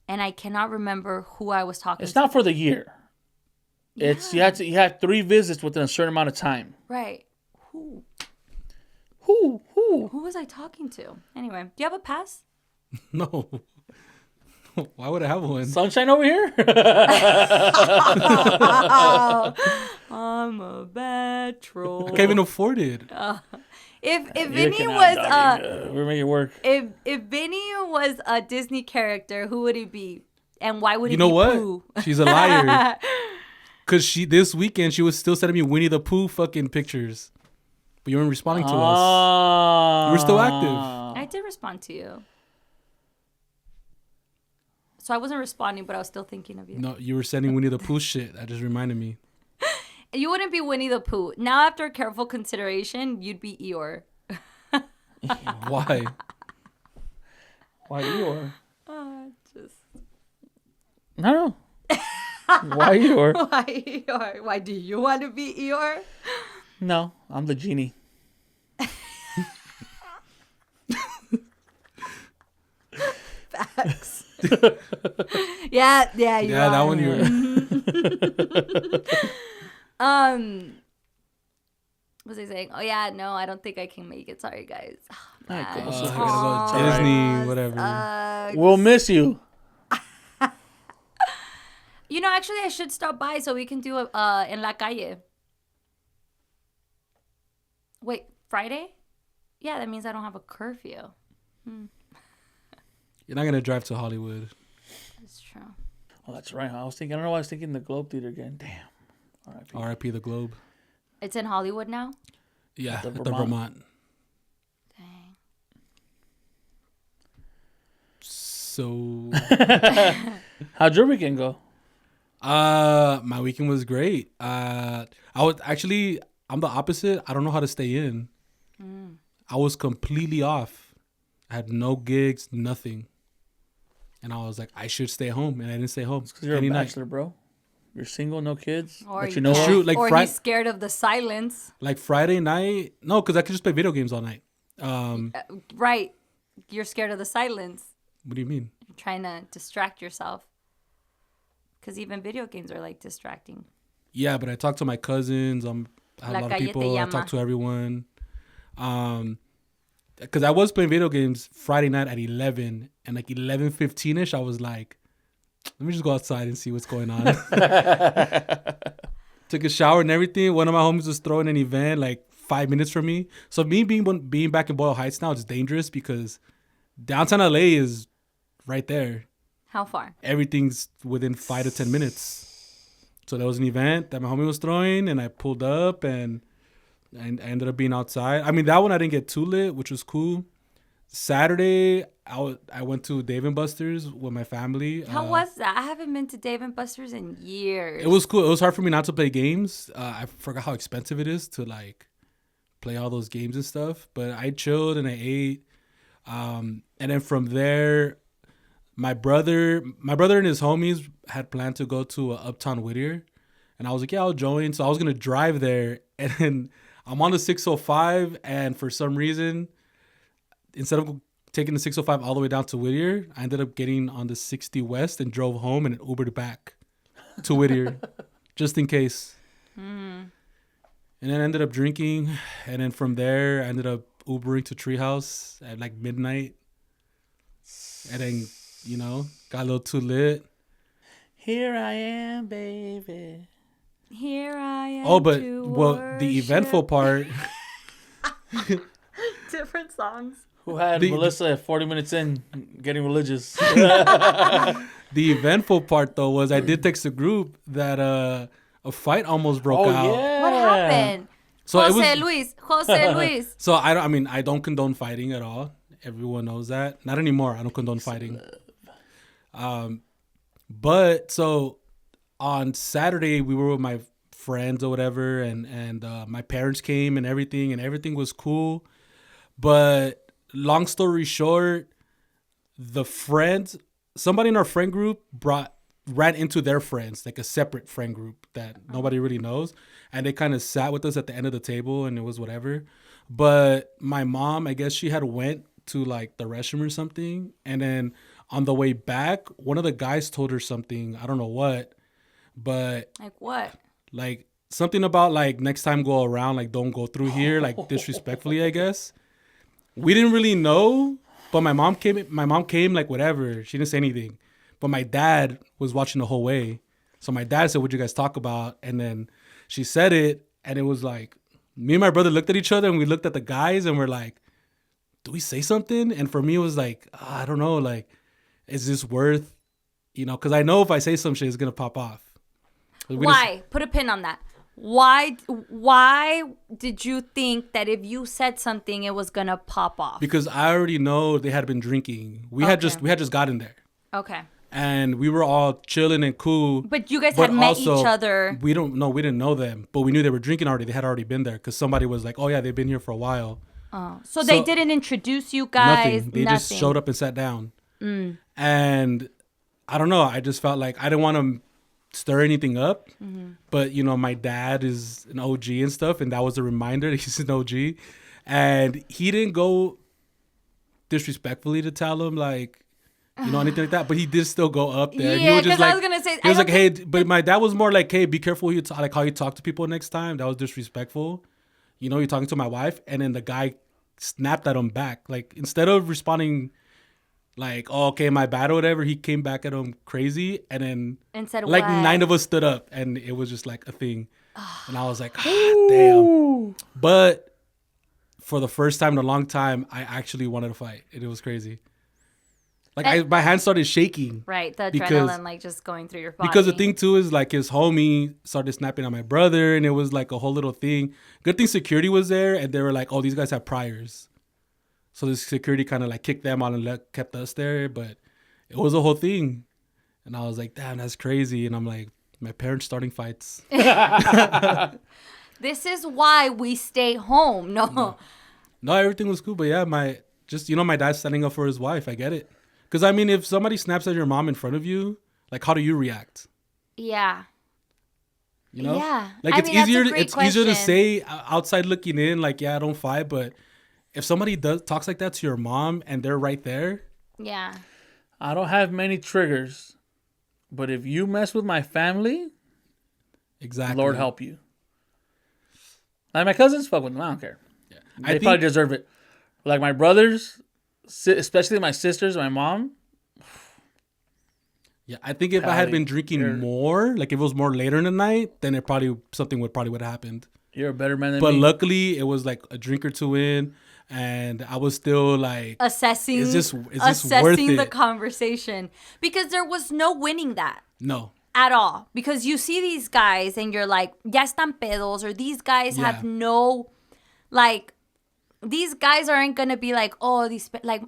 And I cannot remember who I was talking It's to. not for the year. It's you had 3 visits within a certain amount of time. Right. Who? Who? Who was I talking to? Anyway, do you have a pass? No. Why would I have one? Sunshine over here? I'm a bad troll. I can't even afford it. If You Vinny cannot, was doggy. We're making it work. if Vinny was a Disney character, who would he be? And why would he You know be what? Pooh? She's a liar. Because this weekend, she was still sending me Winnie the Pooh fucking pictures. But you weren't responding to us. You were still active. I did respond to you. So I wasn't responding, but I was still thinking of you. No, you were sending Winnie the Pooh shit. That just reminded me. You wouldn't be Winnie the Pooh. Now, after careful consideration, you'd be Eeyore. Why? Why Eeyore? Just No. Why Eeyore? why Eeyore? Why do you want to be Eeyore? No, I'm the genie. Facts. yeah, you Yeah, are. that one you were. What was I saying? Oh yeah, no, I don't think I can make it. Sorry, guys. Alright, Man. go. I So gotta go Alright. Disney, whatever. We'll miss you. You know, actually, I should stop by so we can do a in La Calle. Wait, Friday? Yeah, that means I don't have a curfew. You're not going to drive to Hollywood. That's true. Oh, that's right. I don't know why I was thinking the Globe Theater again. Damn. R.I.P. RIP the Globe. It's in Hollywood now? Yeah, The at the Vermont. Vermont. Dang. So, How'd your weekend go? my weekend was great. I'm the opposite. I don't know how to stay in. I was completely off. I had no gigs, nothing. And I was like, I should stay home. And I didn't stay home. Because you're any a night. bachelor, bro. You're single, no kids. Or But you you know can't- what? True, like or Fri- he's scared of the silence. Like Friday night. No, because I could just play video games all night. Right. You're scared of the silence. What do you mean? You're trying to distract yourself. Because even video games are like distracting. Yeah, but I talked to my cousins. I had La a lot of calle te people. I llama. talked to everyone. Because I was playing video games Friday night at 11. And like 11:15ish, I was like, let me just go outside and see what's going on. Took a shower and everything. One of my homies was throwing an event like 5 minutes from me. So me being back in Boyle Heights now is dangerous because downtown LA is right there. How far? Everything's within 5 to 10 minutes. So there was an event that my homie was throwing, and I pulled up, and I ended up being outside. I mean, that one I didn't get too lit, which was cool. Saturday, I went to Dave & Buster's with my family. How was that? I haven't been to Dave & Buster's in years. It was cool. It was hard for me not to play games. I forgot how expensive it is to like play all those games and stuff. But I chilled and I ate. And then from there, my brother and his homies had planned to go to Uptown Whittier, and I was like, yeah, I'll join. So I was gonna drive there, and then I'm on the 605, and for some reason, instead of taking the 605 all the way down to Whittier, I ended up getting on the 60 West and drove home and Ubered back to Whittier, just in case. And then I ended up drinking, and then from there, I ended up Ubering to Treehouse at like midnight, and then, you know, got a little too lit. Here I am, baby. Here I am. Oh, but the eventful part. Different songs. Who had Melissa at 40 minutes in getting religious? The eventful part though was I did text a group that a fight almost broke out. Yeah. What happened? So Jose Luis. So I don't condone fighting at all. Everyone knows that. Not anymore. I don't condone fighting. But so on Saturday we were with my friends or whatever, and my parents came and everything was cool. But long story short, somebody in our friend group ran into their friends, like a separate friend group that nobody really knows, and they kind of sat with us at the end of the table, and it was whatever. But my mom, I guess she had went to like the restroom or something, and then on the way back, one of the guys told her something, I don't know what, but Like what? like something about like next time go around, like don't go through here, like disrespectfully, I guess. We didn't really know, but my mom came like whatever. She didn't say anything. But my dad was watching the whole way. So my dad said, what'd you guys talk about? And then she said it, and it was like, me and my brother looked at each other, and we looked at the guys, and we're like, do we say something? And for me, it was like, I don't know, like, is this worth, because I know if I say some shit, it's going to pop off. Why? Put a pin on that. Why did you think that if you said something, it was going to pop off? Because I already know they had been drinking. We had just gotten there. Okay. And we were all chilling and cool. But you guys had met each other. We didn't know them, but we knew they were drinking already. They had already been there because somebody was like, oh yeah, they've been here for a while. Oh, so they didn't introduce you guys? Nothing. They just showed up and sat down. And I don't know. I just felt like I didn't want to stir anything up. But, my dad is an OG and stuff. And that was a reminder that he's an OG. And he didn't go disrespectfully to tell him, like, anything like that. But he did still go up there. Yeah, because I was going to say. He was like, hey, but my dad was more like, hey, be careful like how you talk to people next time. That was disrespectful. You're talking to my wife. And then the guy snapped at him back. Like, instead of responding like, oh, okay, my bad or whatever, he came back at him crazy. And then said, like, what? 9 of us stood up. And it was just like a thing. And I was like, damn. But for the first time in a long time, I actually wanted to fight. And it was crazy. Like, my hands started shaking. Right, the adrenaline, like, just going through your body. Because the thing, too, is, like, his homie started snapping at my brother, and it was, like, a whole little thing. Good thing security was there, and they were like, oh, these guys have priors. So the security kind of, like, kicked them out and kept us there, but it was a whole thing. And I was like, damn, that's crazy. And I'm like, my parents starting fights. This is why we stay home. No, everything was cool, but yeah, my dad's standing up for his wife. I get it. Because, I mean, if somebody snaps at your mom in front of you, like, how do you react? Yeah. Yeah. Like, it's easier to say outside looking in, like, yeah, I don't fight. But if somebody talks like that to your mom and they're right there. Yeah. I don't have many triggers. But if you mess with my family, exactly, Lord help you. Like, my cousins, fuck with them. I don't care. Yeah. They probably deserve it. Like, my brothers, especially my sisters, my mom. Yeah, I think if I had been drinking more, like if it was more later in the night, then something would have happened. You're a better man than me. But luckily, it was like a drink or two in, and I was still like assessing. Is this worth assessing it? the conversation, because there was no winning that. No. At all, because you see these guys and you're like, ya están pedos, or these guys have no, like, these guys aren't gonna be like, oh,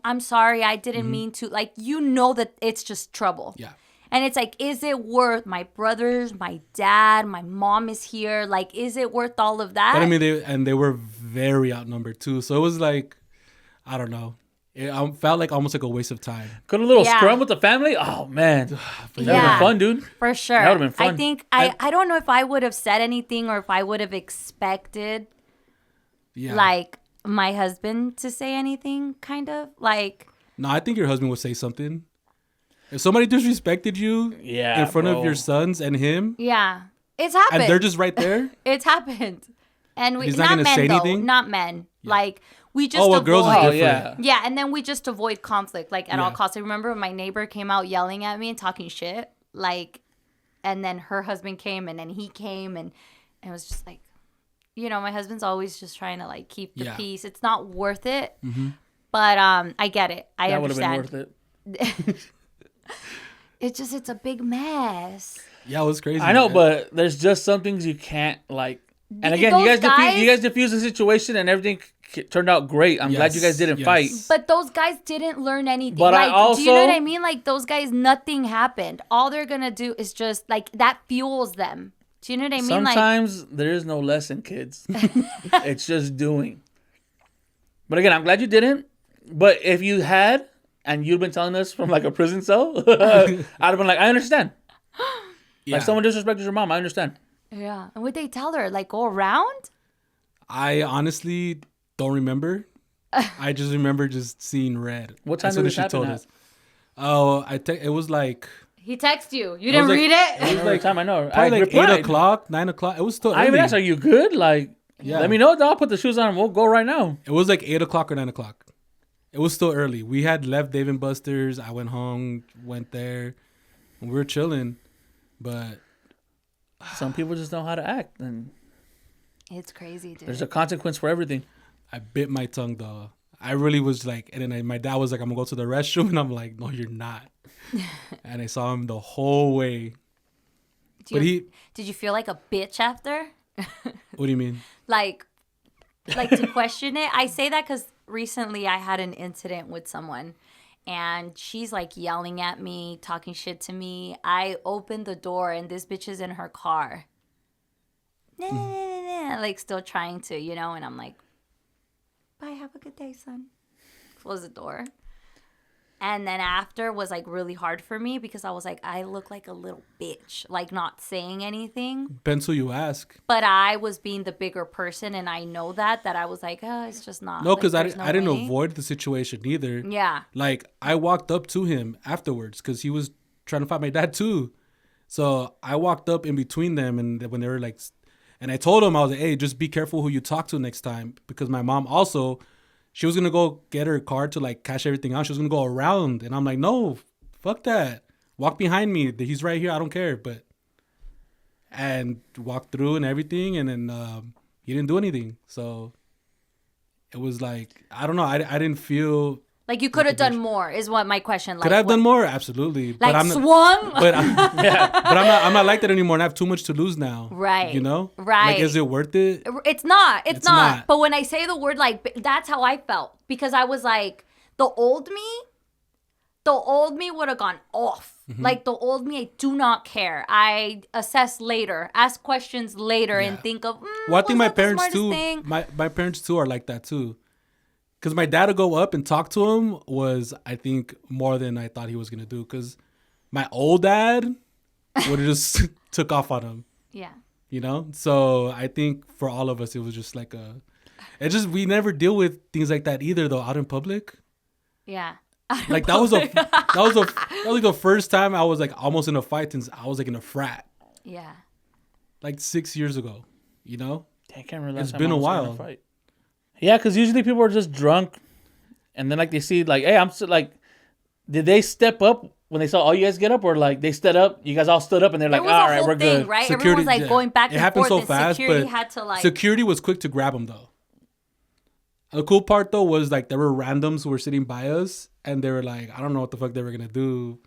I'm sorry, I didn't mean to. Like, you know that it's just trouble. Yeah. And it's like, is it worth my brothers, my dad, my mom is here? Like, is it worth all of that? But I mean, they were very outnumbered too, so it was like, I don't know. It felt like almost like a waste of time. Could a little scrum with the family? Oh, man. That would have been fun, dude. For sure. That would have been fun. I think, I don't know if I would have said anything or if I would have expected, like, my husband to say anything, kind of. Like. No, I think your husband would say something. If somebody disrespected you in front of your sons and him. Yeah. It's happened. And they're just right there. It's happened. And he's not going to say anything? Not men. Yeah. Like, we just avoid. Girls is different. Yeah, and then we just avoid conflict, like, at all costs. I remember when my neighbor came out yelling at me and talking shit, like, and then her husband came, and then he came, and it was just like, you know, my husband's always just trying to, like, keep the peace. It's not worth it, but I get it. I understand. That would have been worth it. It's a big mess. Yeah, it was crazy. I know, but there's just some things you can't, like, and again, you guys diffused the situation and everything turned out great. I'm glad you guys didn't fight. But those guys didn't learn anything. But do you know what I mean? Like, those guys, nothing happened. All they're going to do is just, like, that fuels them. Do you know what I mean? Sometimes there is no lesson, kids. It's just doing. But again, I'm glad you didn't. But if you had, and you'd been telling us from, like, a prison cell, I'd have been like, I understand. Like, someone disrespected your mom, I understand. Yeah. And what they tell her? Like, go around? I honestly don't remember. I just remember just seeing red. What time did this happen at? Oh, it was like... He texted you. You didn't read it? It was like time I know. Probably like 8 o'clock, 9 o'clock. It was still early. I even asked, are you good? Like, let me know. I'll put the shoes on and we'll go right now. It was like 8 o'clock or 9 o'clock. It was still early. We had left Dave & Buster's. I went home, went there. We were chilling. But... some people just know how to act, and it's crazy, dude. There's a consequence for everything. I bit my tongue though. I really was like, and then my dad was like, "I'm gonna go to the restroom," and I'm like, "No, you're not." And I saw him the whole way. Did you feel like a bitch after? What do you mean? Like to question it? I say that because recently I had an incident with someone. And she's like yelling at me, talking shit to me. I opened the door and this bitch is in her car. Like still trying to, you know, and I'm like, bye, have a good day, son. Close the door. And then after was like really hard for me because I was like, I look like a little bitch, like not saying anything. Depends who you ask. But I was being the bigger person, and I know that I was like, oh, it's just not. No, because I didn't avoid the situation either. Yeah. Like I walked up to him afterwards because he was trying to fight my dad too. So I walked up in between them, and when they were like, and I told him, I was like, hey, just be careful who you talk to next time, because my mom also. She was going to go get her car to, like, cash everything out. She was going to go around. And I'm like, no, fuck that. Walk behind me. He's right here. I don't care. And walked through and everything. And then he didn't do anything. So it was like, I don't know. I didn't feel... Like you could have done more is what my question. Could I have done more? Absolutely. Like but I'm swung? But I'm not like that anymore, and I have too much to lose now. Right. You know? Right. Like, is it worth it? It's not. It's not. But when I say the word, like, that's how I felt. Because I was like, the old me would have gone off. Mm-hmm. Like, the old me, I do not care. I assess later, ask questions later, and think of, well, I think my parents too, my parents too are like that too. Because my dad would go up and talk to him was, I think, more than I thought he was going to do. Because my old dad would have just took off on him. Yeah. You know? So I think for all of us, it was just like we never deal with things like that either, though, out in public. Yeah. Like that was like the first time I was like almost in a fight since I was like in a frat. Yeah. Like 6 years ago, you know? I can't remember. It's been a while. Yeah, because usually people are just drunk, and then like they see like, hey, I'm so, like, did they step up when they saw all you guys get up, or like they stood up, you guys all stood up, and they're like, It was all a right, whole we're thing, good. right? Everyone was like yeah. going back It and happened forth. so fast, security but had to like. security was quick to grab them though. The cool part though was like there were randoms who were sitting by us, and they were like, I don't know what the fuck they were gonna do,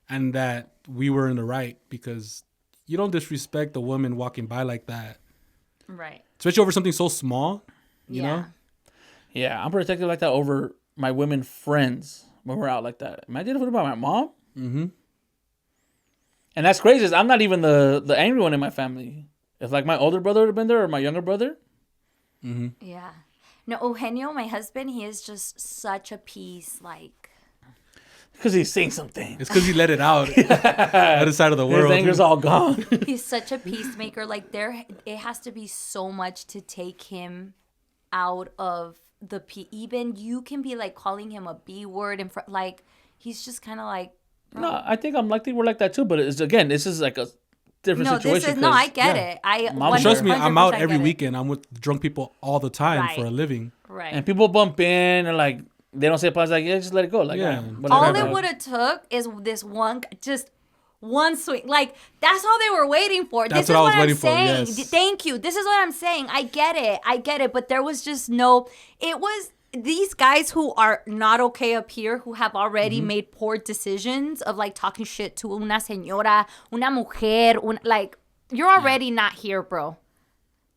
and that we were in the right because you don't disrespect a woman walking by like that, Right. especially over something so small. You know. Yeah, I'm protective like that over my women friends when we're out like that. Imagine if it was about my mom. Mm-hmm. And that's crazy. Is I'm not even the angry one in my family. If like my older brother would have been there or my younger brother. Mm-hmm. Yeah. No, Eugenio, my husband, he is just such a peace, like. Because he's saying something. It's because he let it out. Other side of the world. His anger's all gone. He's such a peacemaker. Like it has to be so much to take him out of the even you can be like calling him a B word in front, like he's just kind of like. No, I think we're like that too. But it's again, this is like a different No, situation. I get yeah. it. I Mama- Trust me, I'm out 100% every get it. weekend. I'm with drunk people all the time Right. for a living. Right. And people bump in and like they don't say applause. Like just let it go. Like Yeah. whatever. All it would have took is this one swing. Like that's all they were waiting for. That's this what I is was what I'm waiting for, saying. yes. Thank you. This is what I'm saying. I get it. But there was just no. It was these guys who are not okay up here, who have already Mm-hmm. made poor decisions of like talking shit to una señora, una mujer, like you're already not here, bro.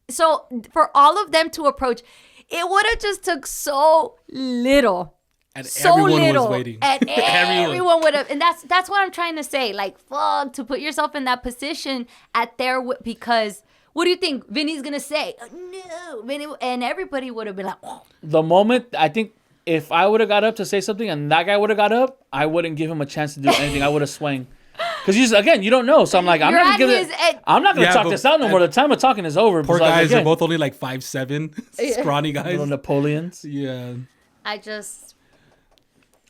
So for all of them to approach, it would have just took so little. And So everyone little, was waiting. and everyone would have, and that's what I'm trying to say. Like, fuck, to put yourself in that position at their because what do you think Vinny's gonna say? No, Vinny, and everybody would have been like, oh. The moment I think if I would have got up to say something and that guy would have got up, I wouldn't give him a chance to do anything. I would have swung. Because you don't know. So I'm like, I'm You're not at gonna his I'm not gonna Yeah, talk but- this out no more. The time of talking is over. Poor Because, guys again, are both only like 5'7", scrawny guys. little Napoleons. Yeah. I just.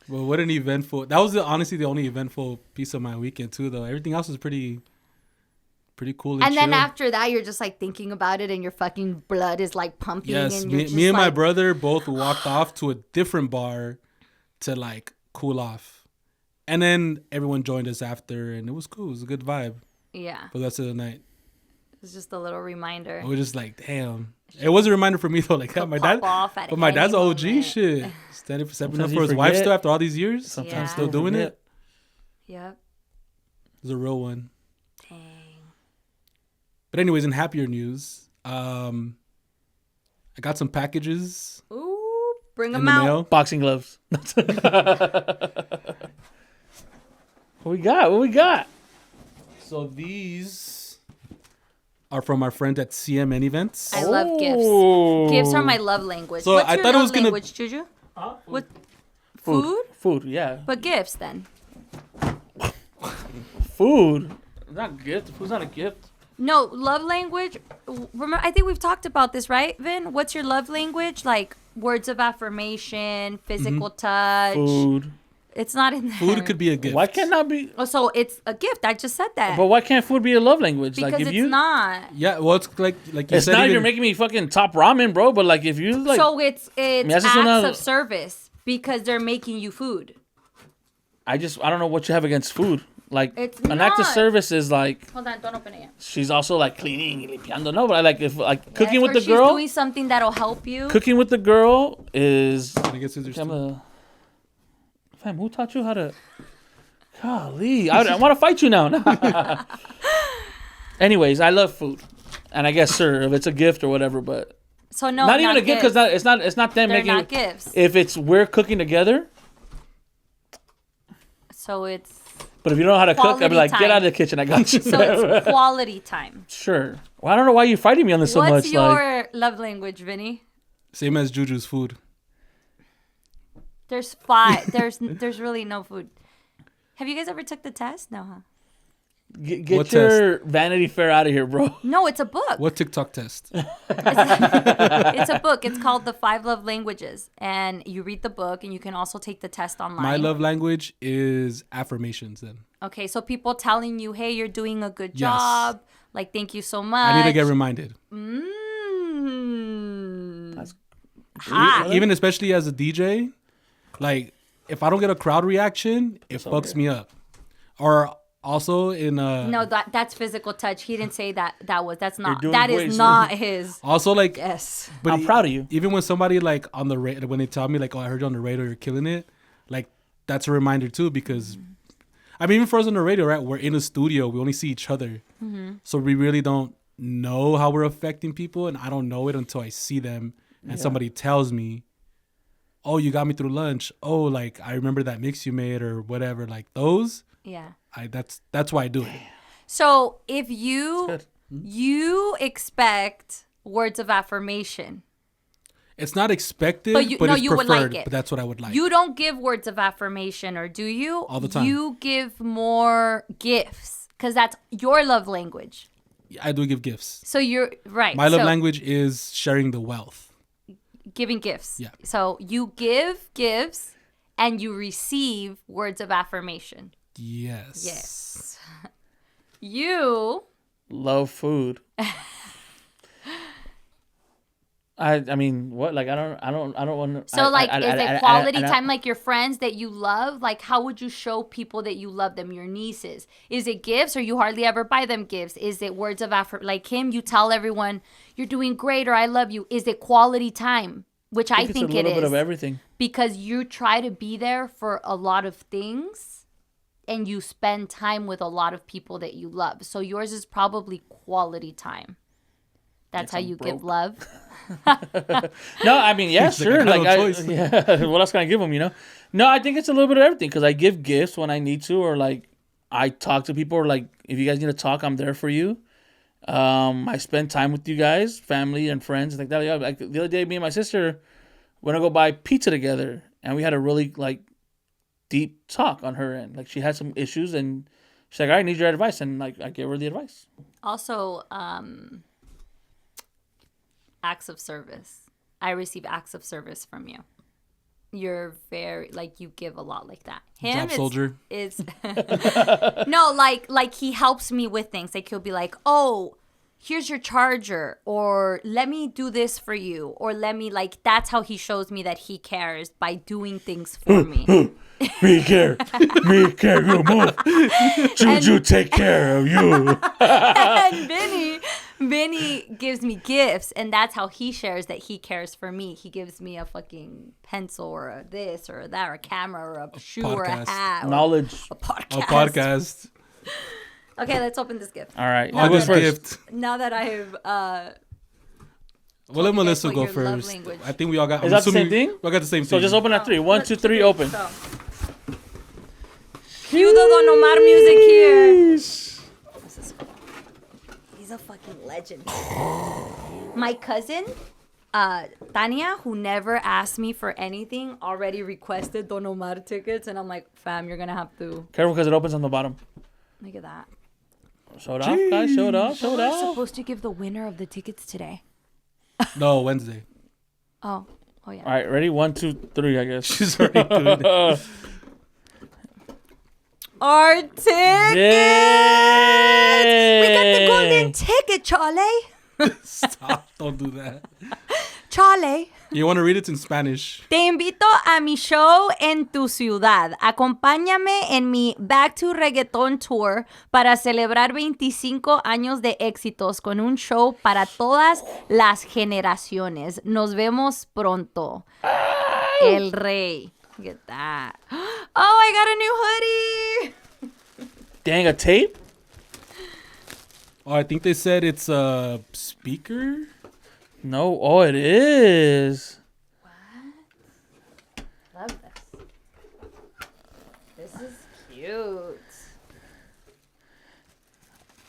Well, what an eventful. That was honestly the only eventful piece of my weekend too, though. Everything else was pretty cool. And then chill. after that, you're just like thinking about it, and your fucking blood is like pumping. Yes, and you're me and my like, brother both walked off to a different bar to like cool off, and then everyone joined us after, and it was cool. It was a good vibe Yeah, for the rest of the night. it's just a little reminder. I was just like, damn. It was a reminder for me though. Like my dad, Pop off at but my dad's any OG moment. shit. Stepping up Sometimes for you his wife forget. still after all these years. Sometimes Yeah. Still people doing forget. it. Yep. It's a real one. Dang. But anyways, in happier news, I got some packages Ooh, bring in them the out. mail. Boxing gloves. What we got? So these are from our friends at CMN Events. I love gifts. Oh. Gifts are my love language. So What's I your thought it love was gonna- language, Juju? What? Food? Food, yeah. But gifts then. Food. It's not a gift. Food's not a gift. No, love language. Remember, I think we've talked about this, right, Vin? What's your love language? Like words of affirmation, physical touch. Food. It's not in there. Food could be a gift. Why can't that be? Oh, so it's a gift. I just said that. But why can't food be a love language? because like if it's you, not. Yeah, well, it's like you it's said. not if even- you're making me fucking top ramen, bro. But like if you like, So it's Me acts haces una- of service because they're making you food. I don't know what you have against food. Like It's an act of not. service is like Hold on, don't open it yet. she's also like cleaning, limpiando. No, but I like if like Yes, cooking with or the she's girl. doing something that'll help you. Cooking with the girl is. Can I get scissors too? Fam, who taught you how to? Golly, I want to fight you now. Anyways, I love food, and I guess sir, if it's a gift or whatever, but So no, not even a gift because it's not them they're making. not gifts. If it's we're cooking together, So it's but if you don't know how to cook, I'd be Quality like, get time. out of the kitchen, I got you. so it's quality time. Sure. Well, I don't know why you're fighting me on this so What's much. your love language, Vinny? Same as Juju's food. There's 5. There's really no food. Have you guys ever took the test? No, huh? Get What your Vanity Fair out of here, bro. No, it's a book. What TikTok test? It's a book. It's called The 5 Love Languages. And you read the book and you can also take the test online. My love language is affirmations. Then Okay, so people telling you, hey, you're doing a good Yes. job. Like, thank you so much. I need to get reminded. That's- Hot. Even especially as a DJ, like if I don't get a crowd reaction, it fucks me up. Or also in No, that's physical touch. He didn't say that. That's not. doing That great, is sir. not his. also like Yes. but I'm proud of you. Even when somebody like on the radio, when they tell me like, oh, I heard you on the radio, you're killing it, like that's a reminder too, because I mean, even for us on the radio, right, we're in a studio, we only see each other, so we really don't know how we're affecting people, and I don't know it until I see them and somebody tells me, oh, you got me through lunch, oh, like I remember that mix you made or whatever, like those. Yeah. That's why I do it. So if It's you good. expect words of affirmation, It's not expected, But but, you- no, it's you would preferred. like it. But that's what I would like. you don't give words of affirmation, or do you? All the time. You give more gifts because that's your love language. I do give gifts. So you're right. My love so language is sharing the wealth. giving gifts. Yeah. So you give gifts and you receive words of affirmation. Yes. Yes. You Love food. I mean, what? Like, I don't want to. So, is it quality time, like your friends that you love? Like, how would you show people that you love them, your nieces? Is it gifts, or you hardly ever buy them gifts? Is it words of affirmation? Like him, you tell everyone, you're doing great, or I love you. Is it quality time? Which I think it's a little it bit is. of everything. Because you try to be there for a lot of things, and you spend time with a lot of people that you love. So yours is probably quality time. That's how I'm you broke. give love. No, I mean, yeah, He's like, sure. I got Like, no choice. yeah. What else can I give them? You know? No, I think it's a little bit of everything because I give gifts when I need to, or like I talk to people, or like if you guys need to talk, I'm there for you. I spend time with you guys, family and friends, and like that. Yeah, like the other day, me and my sister went to go buy pizza together, and we had a really like deep talk on her end. Like she had some issues, and she's like, "I need your advice," and like I gave her the advice. Also, acts of service. I receive acts of service from you. You're very like you give a lot like that. Job soldier. It's no, like he helps me with things. Like he'll be like, "Oh, here's your charger," or "Let me do this for you," or "Let me," like that's how he shows me that he cares, by doing things for me. Me care, you move. Juju, take care of you. And Vinny gives me gifts, and that's how he shares that he cares for me. He gives me a fucking pencil, or a this or that, or a camera, or a shoe, or a podcast. hat, or Knowledge. a podcast. A podcast. Okay, let's open this gift. All right. Oh, Who this goes first? gift. Now that I have Well, let you guys Melissa what go your love first. language. I think we all got. Is I'm that the same assuming thing? We all got the same So thing. just open at 3. 1, 2, 3, open. So. Cue the Don Omar music here. This is cool. He's a fucking legend. My cousin, Tanya, who never asked me for anything, already requested Don Omar tickets, and I'm like, fam, you're gonna have to. Careful because it opens on the bottom. Look at that. Show it off, guys. Show it off. Show it We're off. supposed to give the winner of the tickets today. No, Wednesday. Oh yeah. All right, ready? 1, 2, 3, I guess. She's already doing it. Our tickets! Yay! We got the golden ticket, Charlie. Stop! Don't do that. Charlie. You want to read it in Spanish? Te invito a mi show en tu ciudad. Acompáñame en mi Back to Reggaeton Tour para celebrar 25 años de éxitos con un show para todas las generaciones. Nos vemos pronto. El Rey. Look at that. Oh, I got a new hoodie. Dang, a tape? Oh, I think they said it's a speaker. No. Oh, it is. Love this. This is cute.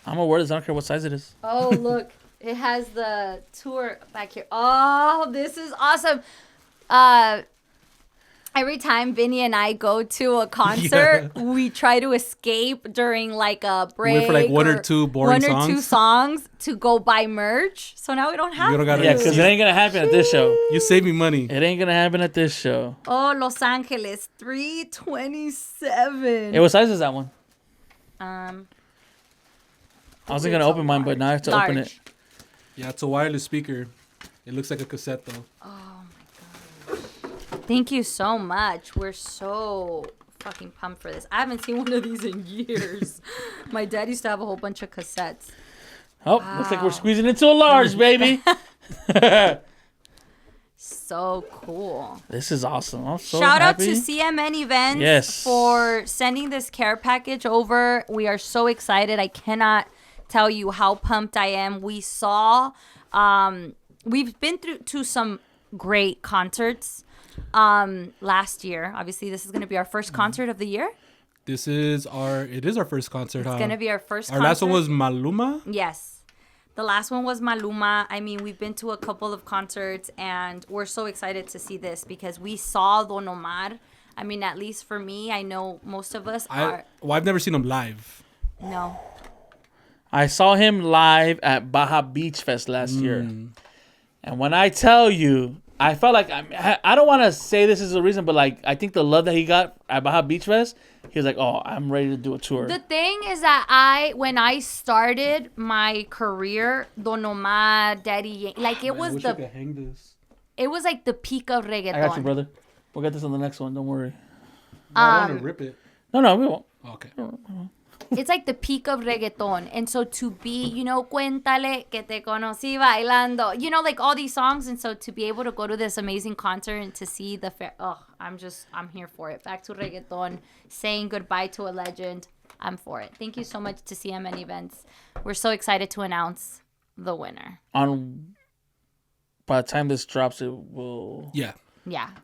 I'm gonna wear this. I don't care what size it is. Oh, look. It has the tour back here. Oh, this is awesome. Every time Vinny and I go to a concert, we try to escape during like a break. Wait for like one or two boring One or two songs. songs to go buy merch. So now we don't have You don't gotta- Yeah, because it ain't gonna happen at this show. You save me money. It ain't gonna happen at this show. Oh, Los Angeles, 327. Hey, what size is that one? I I wasn't gonna open mine, but now I have to open it. Yeah, it's a wireless speaker. It looks like a cassette though. Thank you so much. We're so fucking pumped for this. I haven't seen one of these in years. My dad used to have a whole bunch of cassettes. Oh, looks like we're squeezing into a large, baby. So cool. This is awesome. I'm so Shout out happy. to CMN Events Yes. for sending this care package over. We are so excited. I cannot tell you how pumped I am. We saw, we've been to some great concerts last year. Obviously, this is going to be our first concert of the year. It is our first concert, It's going to be our first Our concert. last one was Maluma. Yes. The last one was Maluma. I mean, we've been to a couple of concerts, and we're so excited to see this because we saw Don Omar. I mean, at least for me, I know most of us are. Well, I've never seen him live. No. I saw him live at Baja Beach Fest last year. And when I tell you, I felt like, I don't want to say this is the reason, but like, I think the love that he got at Baja Beach Fest, he was like, oh, I'm ready to do a tour. The thing is that when I started my career, Don Omar, Daddy, like it was I could hang this. it was like the peak of reggaeton. I got you, brother. We'll get this on the next one. Don't worry. I want to rip it. No, we won't. Okay. It's like the peak of reggaeton. And so to be, Cuéntale que te conocí bailando, like all these songs. And so to be able to go to this amazing concert and to see I'm here for it. Back to reggaeton, saying goodbye to a legend. I'm for it. Thank you so much to CMN Events. We're so excited to announce the winner. By the time this drops, it will Yeah.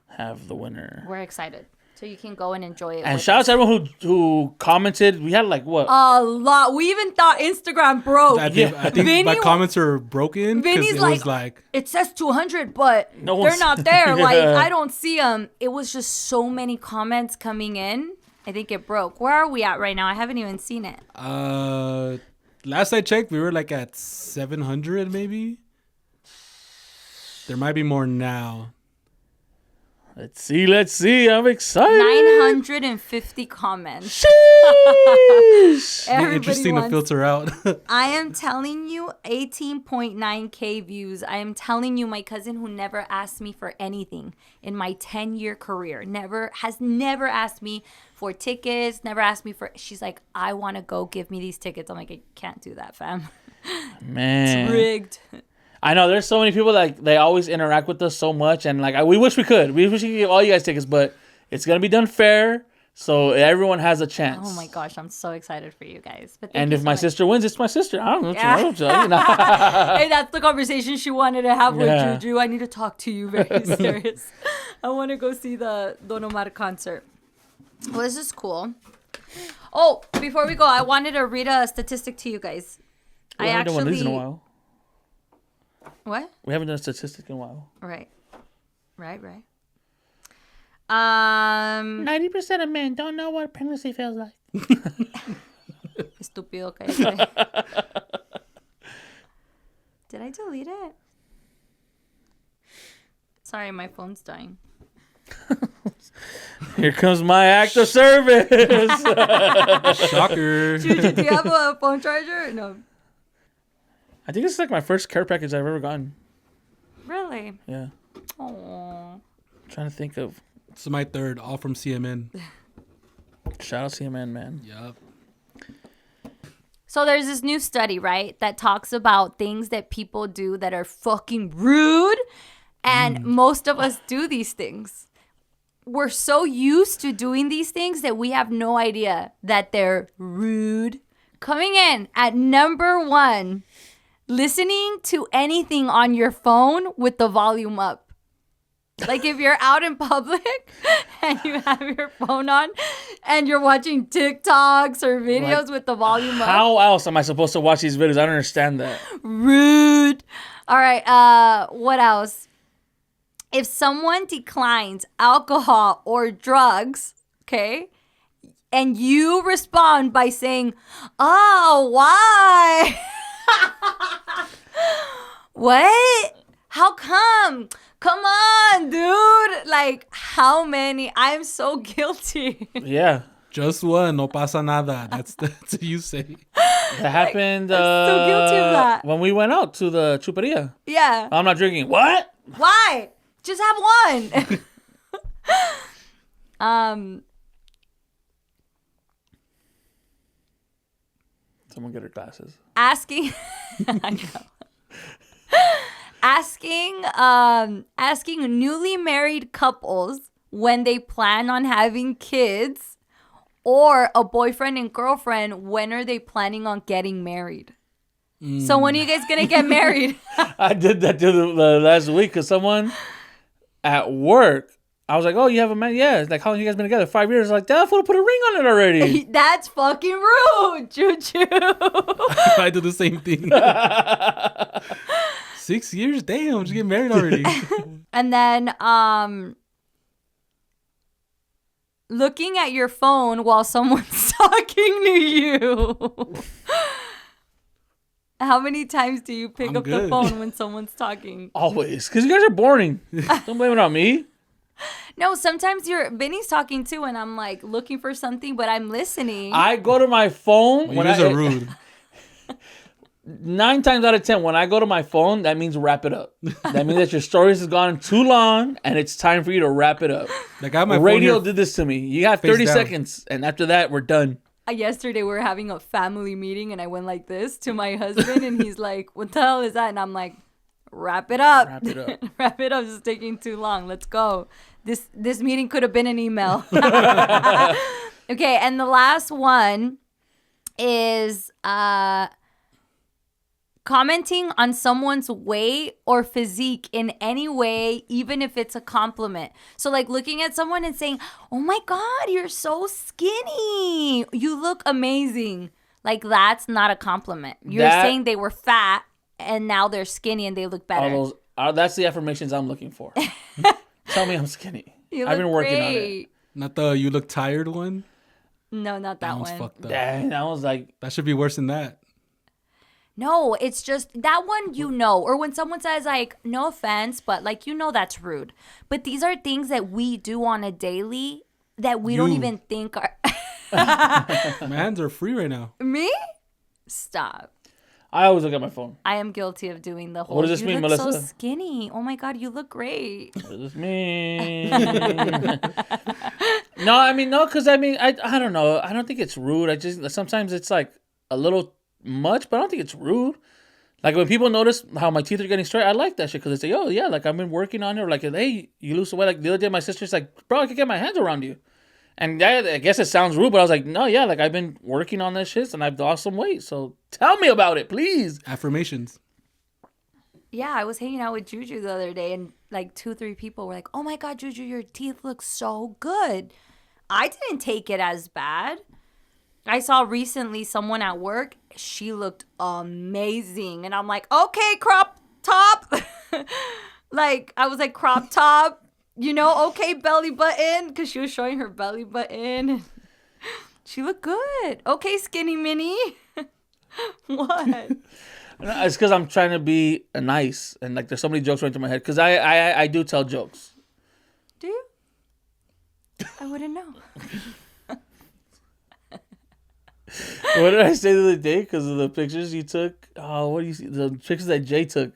have the winner. We're excited. So you can go and enjoy it. And shout out to everyone who commented. We had like what? A lot. We even thought Instagram broke. I think my comments are broken because Vinny's it was like it says 200, but No they're one's- not there. Yeah. Like, I don't see them. It was just so many comments coming in. I think it broke. Where are we at right now? I haven't even seen it. last I checked, we were like at 700 maybe. There might be more now. Let's see. I'm excited. 950 comments. Sheesh. Everybody Interesting to wants- filter out. I am telling you, 18.9K views. I am telling you, my cousin who never asked me for anything in my 10-year career, has never asked me for tickets, never asked me for, she's like, I want to go, give me these tickets. I'm like, I can't do that, fam. Man. It's rigged. I know there's so many people like they always interact with us so much, and like we wish we could. We wish we could give all you guys tickets, but it's gonna be done fair, so everyone has a chance. Oh my gosh, I'm so excited for you guys. But And if my sister wins, it's my sister. I don't know. Yeah. What you know. Hey, that's the conversation she wanted to have with Yeah. Juju. I need to talk to you very serious. I want to go see the Don Omar concert. Well, this is cool. Oh, before we go, I wanted to read a statistic to you guys. We haven't done one of these in a while. What? We haven't done a statistic in a while. Right. 90% of men don't know what pregnancy feels like. Estúpido, cállate. Did I delete it? Sorry, my phone's dying. Here comes my act of service. Shocker. Juju, do you have a phone charger? No. I think this is like my first care package I've ever gotten. Really? Yeah. Oh. Trying to think of. This is my third, all from CMN. Shout out CMN, man. Yup. So there's this new study, right, that talks about things that people do that are fucking rude. And most of us do these things. We're so used to doing these things that we have no idea that they're rude. Coming in at number 1, listening to anything on your phone with the volume up. Like if you're out in public and you have your phone on and you're watching TikToks or videos Like, with the volume up. How else am I supposed to watch these videos? I don't understand that. Rude. All right. What else? If someone declines alcohol or drugs, okay, and you respond by saying, "Oh, why?" What? How come? Come on, dude. Like, how many? I'm so guilty. Yeah. Just one, no pasa nada. That's what you say. That happened I'm so guilty of that. when we went out to the chuperia. Yeah. I'm not drinking. What? Why? Just have one. Someone get her glasses. Asking. I know. Asking newly married couples when they plan on having kids, or a boyfriend and girlfriend, when are they planning on getting married? So when are you guys gonna get married? I did that the last week because someone at work, I was like, "Oh, you have a man? Yeah." Like, how long you guys been together? 5 years. Like, that fool put a ring on it already. That's fucking rude, Juju. I do the same thing. 6 years? Damn, just get married already. And then looking at your phone while someone's talking to you. How many times do you pick up the phone when someone's talking? Always. Because you guys are boring. Don't blame it on me. No, sometimes Vinny's talking too, and I'm like looking for something, but I'm listening. I go to my phone. You guys are rude. 9 times out of 10, when I go to my phone, that means wrap it up. That means that your stories has gone too long, and it's time for you to wrap it up. Like, I have my Radio phone here did this to me. You have 30 seconds, and after that, we're done. Yesterday, we were having a family meeting, and I went like this to my husband, and he's like, "What the hell is that?" And I'm like, "Wrap it up. Wrap it up. Wrap it up. It's taking too long. Let's go. This meeting could have been an email." Okay, and the last one is commenting on someone's weight or physique in any way, even if it's a compliment. So like looking at someone and saying, "Oh my God, you're so skinny. You look amazing." Like, that's not a compliment. You're saying they were fat and now they're skinny and they look better. That's the affirmations I'm looking for. Tell me I'm skinny. I've been working on it. Not the "you look tired" one? No, not that one's one. fucked up. Dang, I was like... That should be worse than that. No, it's just that one, or when someone says like, "No offense," but like, that's rude. But these are things that we do on a daily that we don't even think are. My hands are free right now. Me? Stop. I always look at my phone. I am guilty of doing the whole. What does this mean, Melissa? You look so skinny. Oh my God, you look great. What does this mean? No, because I don't know. I don't think it's rude. I just, sometimes it's like a little much, but I don't think it's rude. Like when people notice how my teeth are getting straight, I like that shit because they say, "Oh yeah, like I've been working on it." Or like, "Hey, you lose weight." Like the other day, my sister's like, "Bro, I can get my hands around you," and I guess it sounds rude, but I was like, "No, yeah, like I've been working on this shit and I've lost some weight. So tell me about it, please." Affirmations. Yeah, I was hanging out with Juju the other day, and like 2-3 people were like, "Oh my God, Juju, your teeth look so good." I didn't take it as bad. I saw recently someone at work, she looked amazing. And I'm like, "Okay, crop top." Like, I was like, crop top, okay, belly button. Because she was showing her belly button. She looked good. Okay, skinny mini. What? It's because I'm trying to be nice. And like there's so many jokes running through my head. Because I do tell jokes. Do you? I wouldn't know. What did I say the other day? Because of the pictures you took. Oh, what do you see? The pictures that Jay took.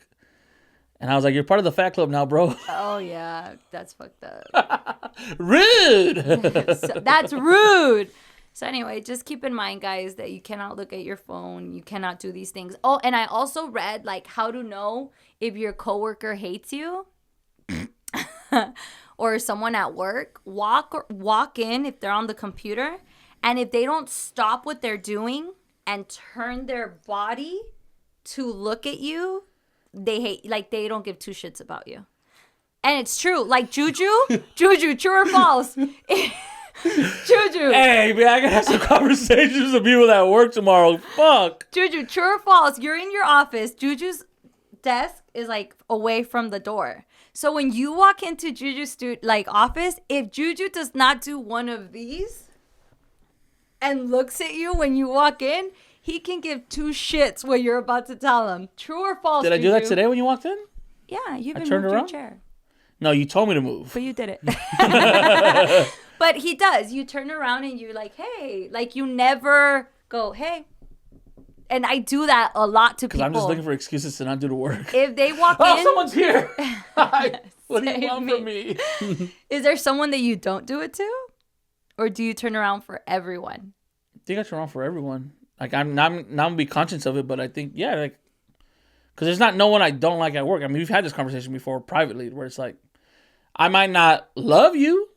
And I was like, "You're part of the fat club now, bro." Oh, yeah. That's fucked up. Rude. That's rude. So anyway, just keep in mind, guys, that you cannot look at your phone. You cannot do these things. Oh, and I also read, like, how to know if your coworker hates you or someone at work. Walk in if they're on the computer. And if they don't stop what they're doing and turn their body to look at you, they hate, like, they don't give two shits about you. And it's true. Like, Juju, true or false? Juju. Hey, man, I gotta have some conversations with people at work tomorrow. Fuck. Juju, true or false? You're in your office. Juju's desk is, like, away from the door. So when you walk into Juju's office, if Juju does not do one of these and looks at you when you walk in, he can give two shits what you're about to tell him. True or false? Did I do that today when you walked in? Yeah, you even turned moved around? your chair. No, you told me to move. But you did it. But he does. You turn around and you're like, "Hey." Like, you never go, "Hey." And I do that a lot to people. Because I'm just looking for excuses to not do the work. If they walk in. Oh, someone's here. What do you want from me? Is there someone that you don't do it to? Or do you turn around for everyone? I think I turn around for everyone. Like I'm gonna be conscious of it, but I think like because there's not no one I don't like at work. I mean, we've had this conversation before privately where it's like I might not love you,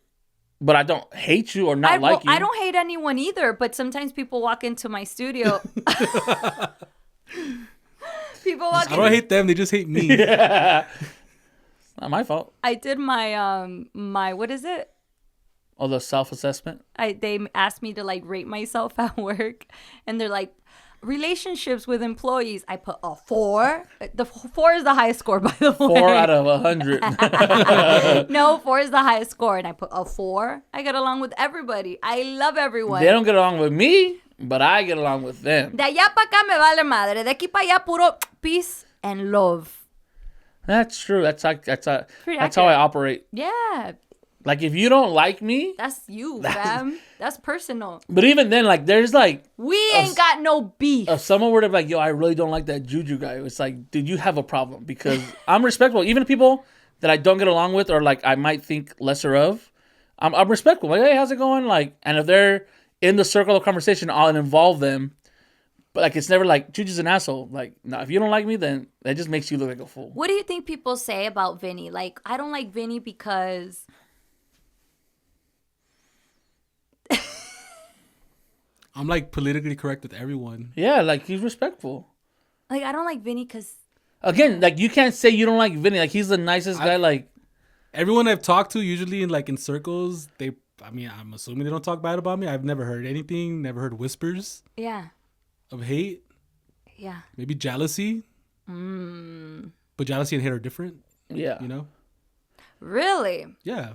but I don't hate you or not like you. I don't hate anyone either, but sometimes people walk into my studio. People walk I don't hate them, they just hate me. Yeah. It's not my fault. I did my my what is it? Oh, the self-assessment? They asked me to like rate myself at work, and they're like, relationships with employees. I put a 4. The 4 is the highest score, by the way. 4 out of 100. No, 4 is the highest score, and I put a 4. I get along with everybody. I love everyone. They don't get along with me, but I get along with them. De allá para acá me vale madre. De aquí para allá puro peace and love. That's true. That's how I accurate. operate. Yeah, Like if you don't like me, that's you, fam. That's personal. but even then, like there's like We ain't got no beef. if someone were to be like, yo, I really don't like that Juju guy. It's like, dude, you have a problem because I'm respectful. Even people that I don't get along with or like I might think lesser of, I'm respectful. Like, hey, how's it going? Like, and if they're in the circle of conversation, I'll involve them. But like, it's never like Juju's an asshole. Like, no, if you don't like me, then that just makes you look like a fool. What do you think people say about Vinny? Like, I don't like Vinny because I'm like politically correct with everyone. Yeah, like he's respectful. I don't like Vinny because Again, like you can't say you don't like Vinny. Like he's the nicest guy. Like Everyone I've talked to, usually in circles, I'm assuming they don't talk bad about me. I've never heard anything, never heard whispers yeah. of hate. Yeah. Maybe jealousy. But jealousy and hate are different, yeah, you know? Really? Yeah.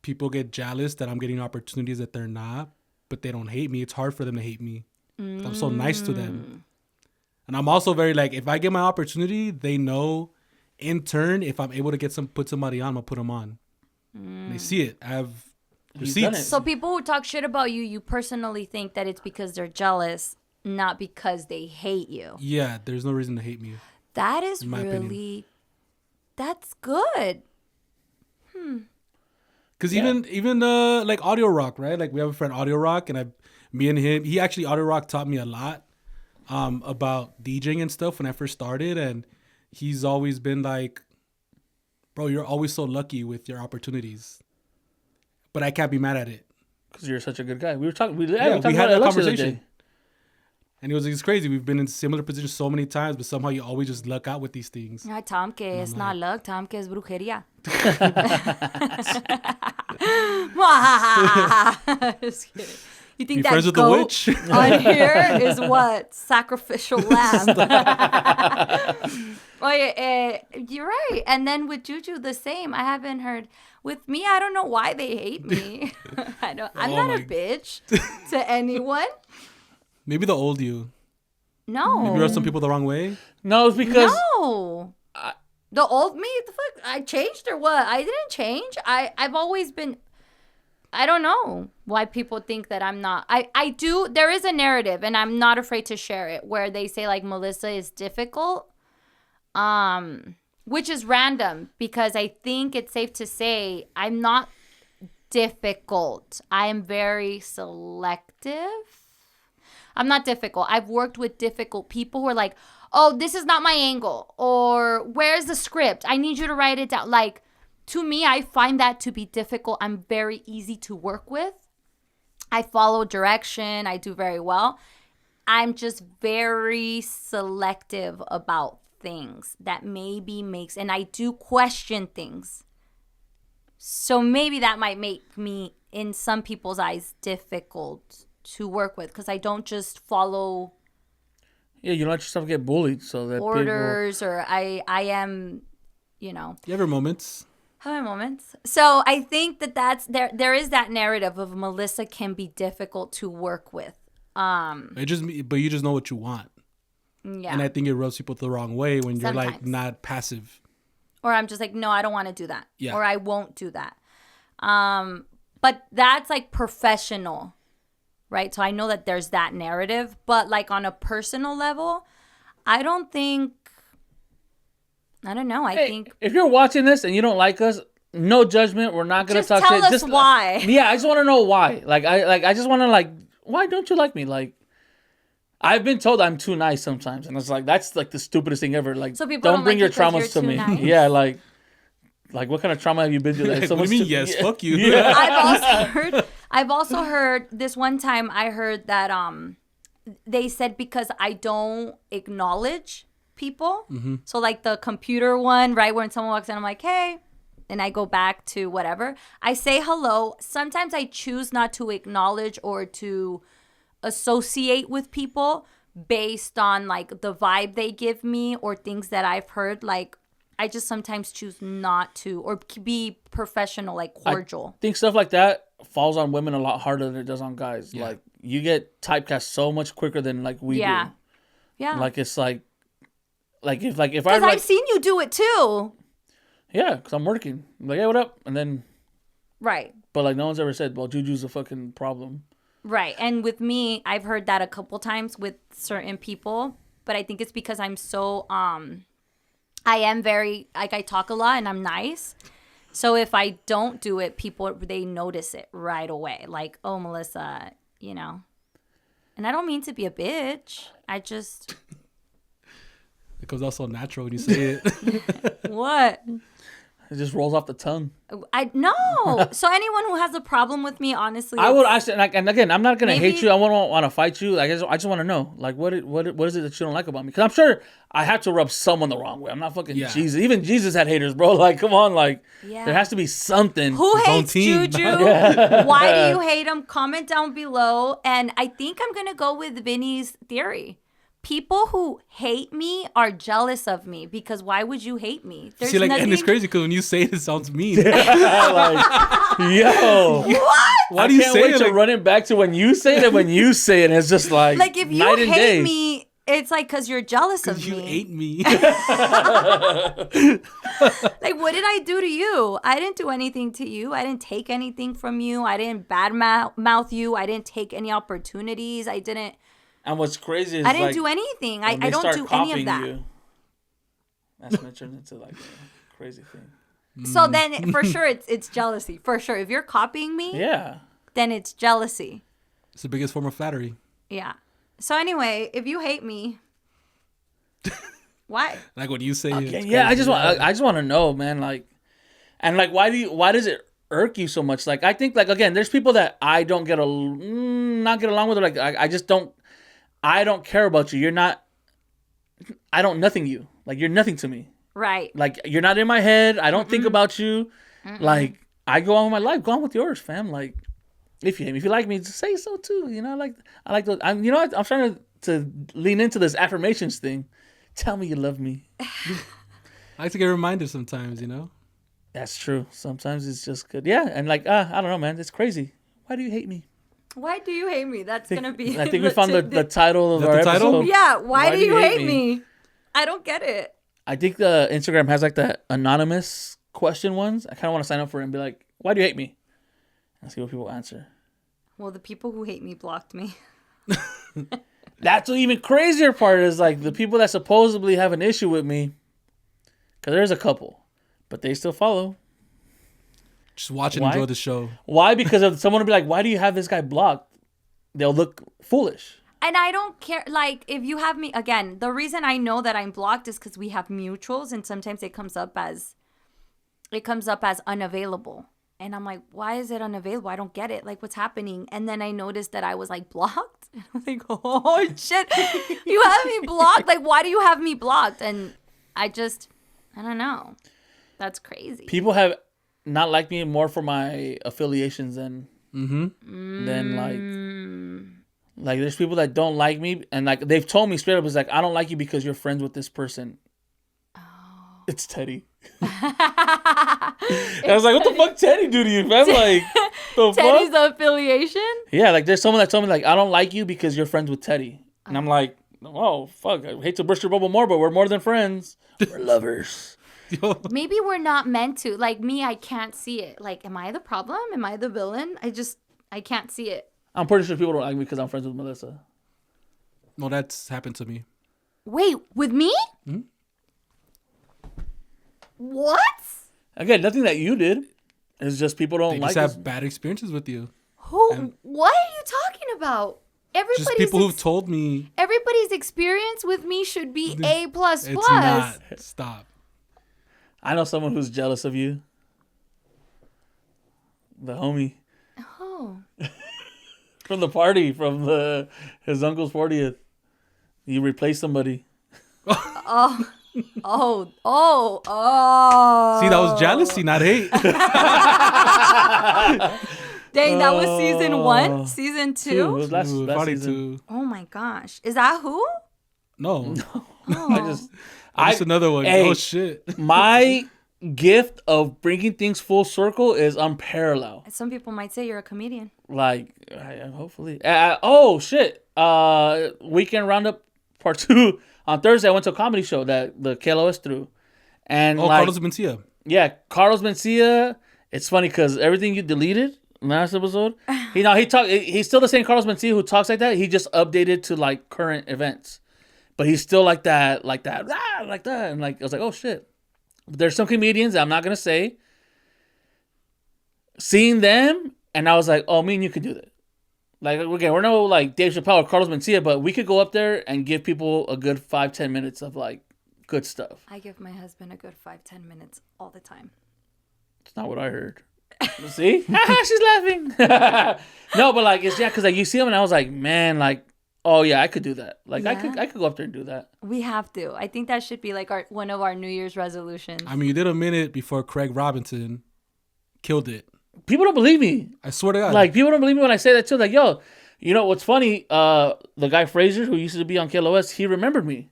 People get jealous that I'm getting opportunities that they're not, but they don't hate me. It's hard for them to hate me. I'm so nice to them. And I'm also very if I get my opportunity, they know in turn, if I'm able to put somebody on, I'm going to put them on. And they see it. I have receipts. So people who talk shit about you, you personally think that it's because they're jealous, not because they hate you. Yeah, there's no reason to hate me. That is in my opinion. That's good. Because even Audio Rock, right? Like we have a friend Audio Rock, and me and him, he actually Audio Rock taught me a lot about DJing and stuff when I first started, and he's always been like, bro, you're always so lucky with your opportunities, but I can't be mad at it because you're such a good guy. We were talking. We had about a conversation. conversation, and it's crazy. We've been in similar positions so many times, but somehow you always just luck out with these things. Tom, que it's not luck. Tom, que es brujeria. Just kidding. You think Be that friends with the goat witch? on here is what? Sacrificial lamb. You're right. And then with Juju, the same. I haven't heard. With me, I don't know why they hate me. I'm not a bitch to anyone. Maybe the old you. No. Maybe you rubbed some people the wrong way. No, it's because the old me. The fuck? I changed or what? I didn't change. I've always been. I don't know why people think that I'm not. I do. There is a narrative, and I'm not afraid to share it, where they say like Melissa is difficult, which is random because I think it's safe to say I'm not difficult. I am very selective. I'm not difficult. I've worked with difficult people who are like, oh, this is not my angle, or where's the script? I need you to write it down. Like, to me, I find that to be difficult. I'm very easy to work with. I follow direction. I do very well. I'm just very selective about things that maybe makes, and I do question things. So maybe that might make me, in some people's eyes, difficult to work with because I don't just follow. Yeah, you don't let yourself get bullied, so that orders, or I am, You have your moments. Have my moments. So I think that's there is that narrative of Melissa can be difficult to work with. But you just know what you want. Yeah. And I think it rubs people the wrong way when you're Sometimes. not passive. Or I'm just like, no, I don't want to do that. Yeah. Or I won't do that. But that's like professional, right? So I know that there's that narrative, but like on a personal level, I don't know. I think if you're watching this and you don't like us, no judgment. We're not gonna just talk tell shit. us why. Yeah, I just want to know why. I just want to why don't you like me? Like, I've been told I'm too nice sometimes, and it's like that's like the stupidest thing ever. Like, So people don't don't bring like your you 'cause traumas you're to too me. nice? Yeah, like what kind of trauma have you been through? Like, what do you mean? Yes, fuck you. Yeah. I've also heard this one time. I heard that they said because I don't acknowledge people. Mm-hmm. So like the computer one, right? When someone walks in, I'm like, hey. And I go back to whatever. I say hello. Sometimes I choose not to acknowledge or to associate with people based on like the vibe they give me or things that I've heard. Like I just sometimes choose not to or be professional, like cordial. I think stuff like that falls on women a lot harder than it does on guys. Yeah. Like you get typecast so much quicker than like we Yeah. do. Yeah. Like it's like if I Because like, I've seen you do it too. yeah, because I'm working. I'm like, hey, what up? And then, Right. but like no one's ever said, well, Juju's a fucking problem. Right. And with me, I've heard that a couple times with certain people, but I think it's because I'm so I am very like I talk a lot and I'm nice. So if I don't do it, people they notice it right away. Like, "Oh, Melissa, you know." And I don't mean to be a bitch. I just It comes out so natural when you say it. what? It just rolls off the tongue. I no. So anyone who has a problem with me, honestly, I would actually, and again, I'm not gonna Maybe- hate you. I won't want to fight you. Like, I just want to know, like, what is it that you don't like about me? Because I'm sure I have to rub someone the wrong way. I'm not fucking Yeah. Jesus. Even Jesus had haters, bro. Like, come on, like, Yeah. there has to be something. Who His own hates team. Juju? Why do you hate him? Comment down below. And I think I'm going to go with Vinny's theory. People who hate me are jealous of me because why would you hate me? There's See, like, and it's nothing- crazy because when you say it, it sounds mean. Like, yo, What? Why I do you can't say wait it? to Like, run it back to when you say it and when you say it. And it's just like, Like if you night and hate day. me, it's like because you're jealous of because you me. ate me. Like what did I do to you? I didn't do anything to you. I didn't take anything from you. I didn't badmouth you. I didn't take any opportunities. I didn't And what's crazy is I didn't like, do anything. when I they don't start do any of copying that. you, that's gonna turn into like a crazy thing. So then for sure it's jealousy. For sure. If you're copying me, Yeah. then it's jealousy. It's the biggest form of flattery. Yeah. So anyway, if you hate me, why? Like when you say it. Okay, it's yeah, crazy. I just want to know, man, like, and like, why does it irk you so much? Like, I think, like, again, there's people that I don't not get along with, or like, I just don't, I don't care about you. You're not, I don't nothing you. Like, you're nothing to me. Right. Like, you're not in my head. I don't think about you. Like, I go on with my life. Go on with yours, fam. Like, if you hate me, if you like me, just say so too. You know, I like to. You know, I'm trying to lean into this affirmations thing. Tell me you love me. I like to get reminded sometimes, you know? That's true. Sometimes it's just good. Yeah, and like, I don't know, man. It's crazy. Why do you hate me? Why do you hate me? That's gonna be. I think we found the title of Is that our the title? episode. Yeah. Why do you hate me? I don't get it. I think the Instagram has like the anonymous question ones. I kind of want to sign up for it and be like, "Why do you hate me?" And see what people answer. Well, the people who hate me blocked me. That's the even crazier part is like the people that supposedly have an issue with me, because there's a couple, but they still follow. Just watch and Why? enjoy the show. Why? Because if someone will be like, "Why do you have this guy blocked?" They'll look foolish. And I don't care. Like, if you have me, again, the reason I know that I'm blocked is because we have mutuals, and sometimes it comes up as unavailable. And I'm like, why is it unavailable? I don't get it. Like, what's happening? And then I noticed that I was like blocked. And I'm like, oh shit, you have me blocked. Like, why do you have me blocked? And I don't know. That's crazy. People have not liked me more for my affiliations than like there's people that don't like me, and like they've told me straight up, it's like, I don't like you because you're friends with this person. Oh. It's Teddy. I was like, what the fuck Teddy do to you, man? Like, the Teddy's fuck? affiliation? Yeah, like there's someone that told me like, I don't like you because you're friends with Teddy. And I'm like, oh fuck, I hate to burst your bubble more, but we're more than friends. We're lovers. Maybe we're not meant to. Like me, I can't see it. Like, am I the problem? Am I the villain? I can't see it. I'm pretty sure people don't like me because I'm friends with Melissa. No, that's happened to me. Wait, with me? Hmm? What? Again, nothing that you did. It's just people don't They like just us. have bad experiences with you. What are you talking about? Just people who've told me. Everybody's experience with me should be A++. It's not. Stop. I know someone who's jealous of you. The homie. Oh. From the party, from his uncle's 40th. You replaced somebody. Oh. Oh. See, that was jealousy, not hate. Dang, that was season 1? Season 2? It was last probably season. 2. Oh my gosh. Is that who? No. Oh. That's another one. Hey, oh, shit. My gift of bringing things full circle is unparalleled. Some people might say you're a comedian. Like, hopefully. Oh, shit. Weekend Roundup Part 2. On Thursday, I went to a comedy show that the KLOS threw. And Carlos Mencia. Yeah, Carlos Mencia. It's funny because everything you deleted last episode, he's still the same Carlos Mencia who talks like that. He just updated to like current events. But he's still like that. And like I was like, oh shit. But there's some comedians that I'm not gonna say. Seeing them, and I was like, oh, me and you could do that. Like, again, we're no like Dave Chappelle or Carlos Mencia, but we could go up there and give people a good 5-10 minutes of like good stuff. I give my husband a good 5-10 minutes all the time. It's not what I heard. See? She's laughing. No, but like it's because like you see him and I was like, man, like, oh yeah, I could do that. Like I could go up there and do that. We have to. I think that should be like one of our New Year's resolutions. I mean, you did a minute before Craig Robinson killed it. People don't believe me. I swear to God. Like people don't believe me when I say that too. Like, yo, you know what's funny? The guy Fraser who used to be on KLOS, he remembered me.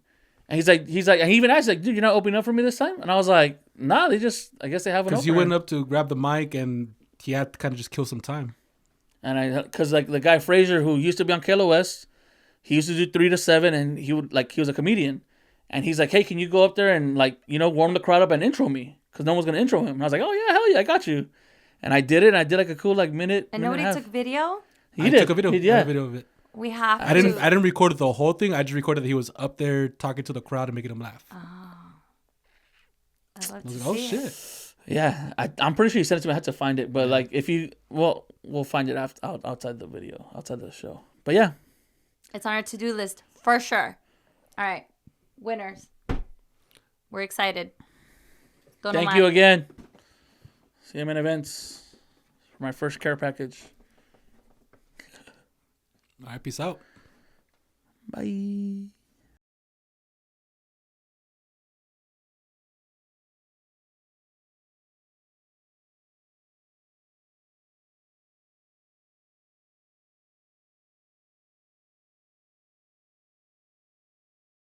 And he's like, and he even asked, like, dude, you're not opening up for me this time? And I was like, nah, I guess they have an because you opener. went up to grab the mic and he had to kind of just kill some time. And because like the guy Fraser who used to be on KLOS, he used to do 3 to 7, and he was a comedian, and he's like, hey, can you go up there and like warm the crowd up and intro me? Because no one's gonna intro him. And I was like, oh yeah, hell yeah, I got you. And I did it. And I did like a cool like minute. And nobody took video. I took a video. I had a video of it. We have. I didn't record the whole thing. I just recorded that he was up there talking to the crowd and making them laugh. I'd love I was to like, oh see shit. it. Yeah, I'm pretty sure he sent it to me. I had to find it, but like if you, we'll find it outside the video, outside the show. But yeah, it's on our to-do list for sure. All right, winners. We're excited. Thank you again. See him in events for my first care package. All right, peace out. Bye.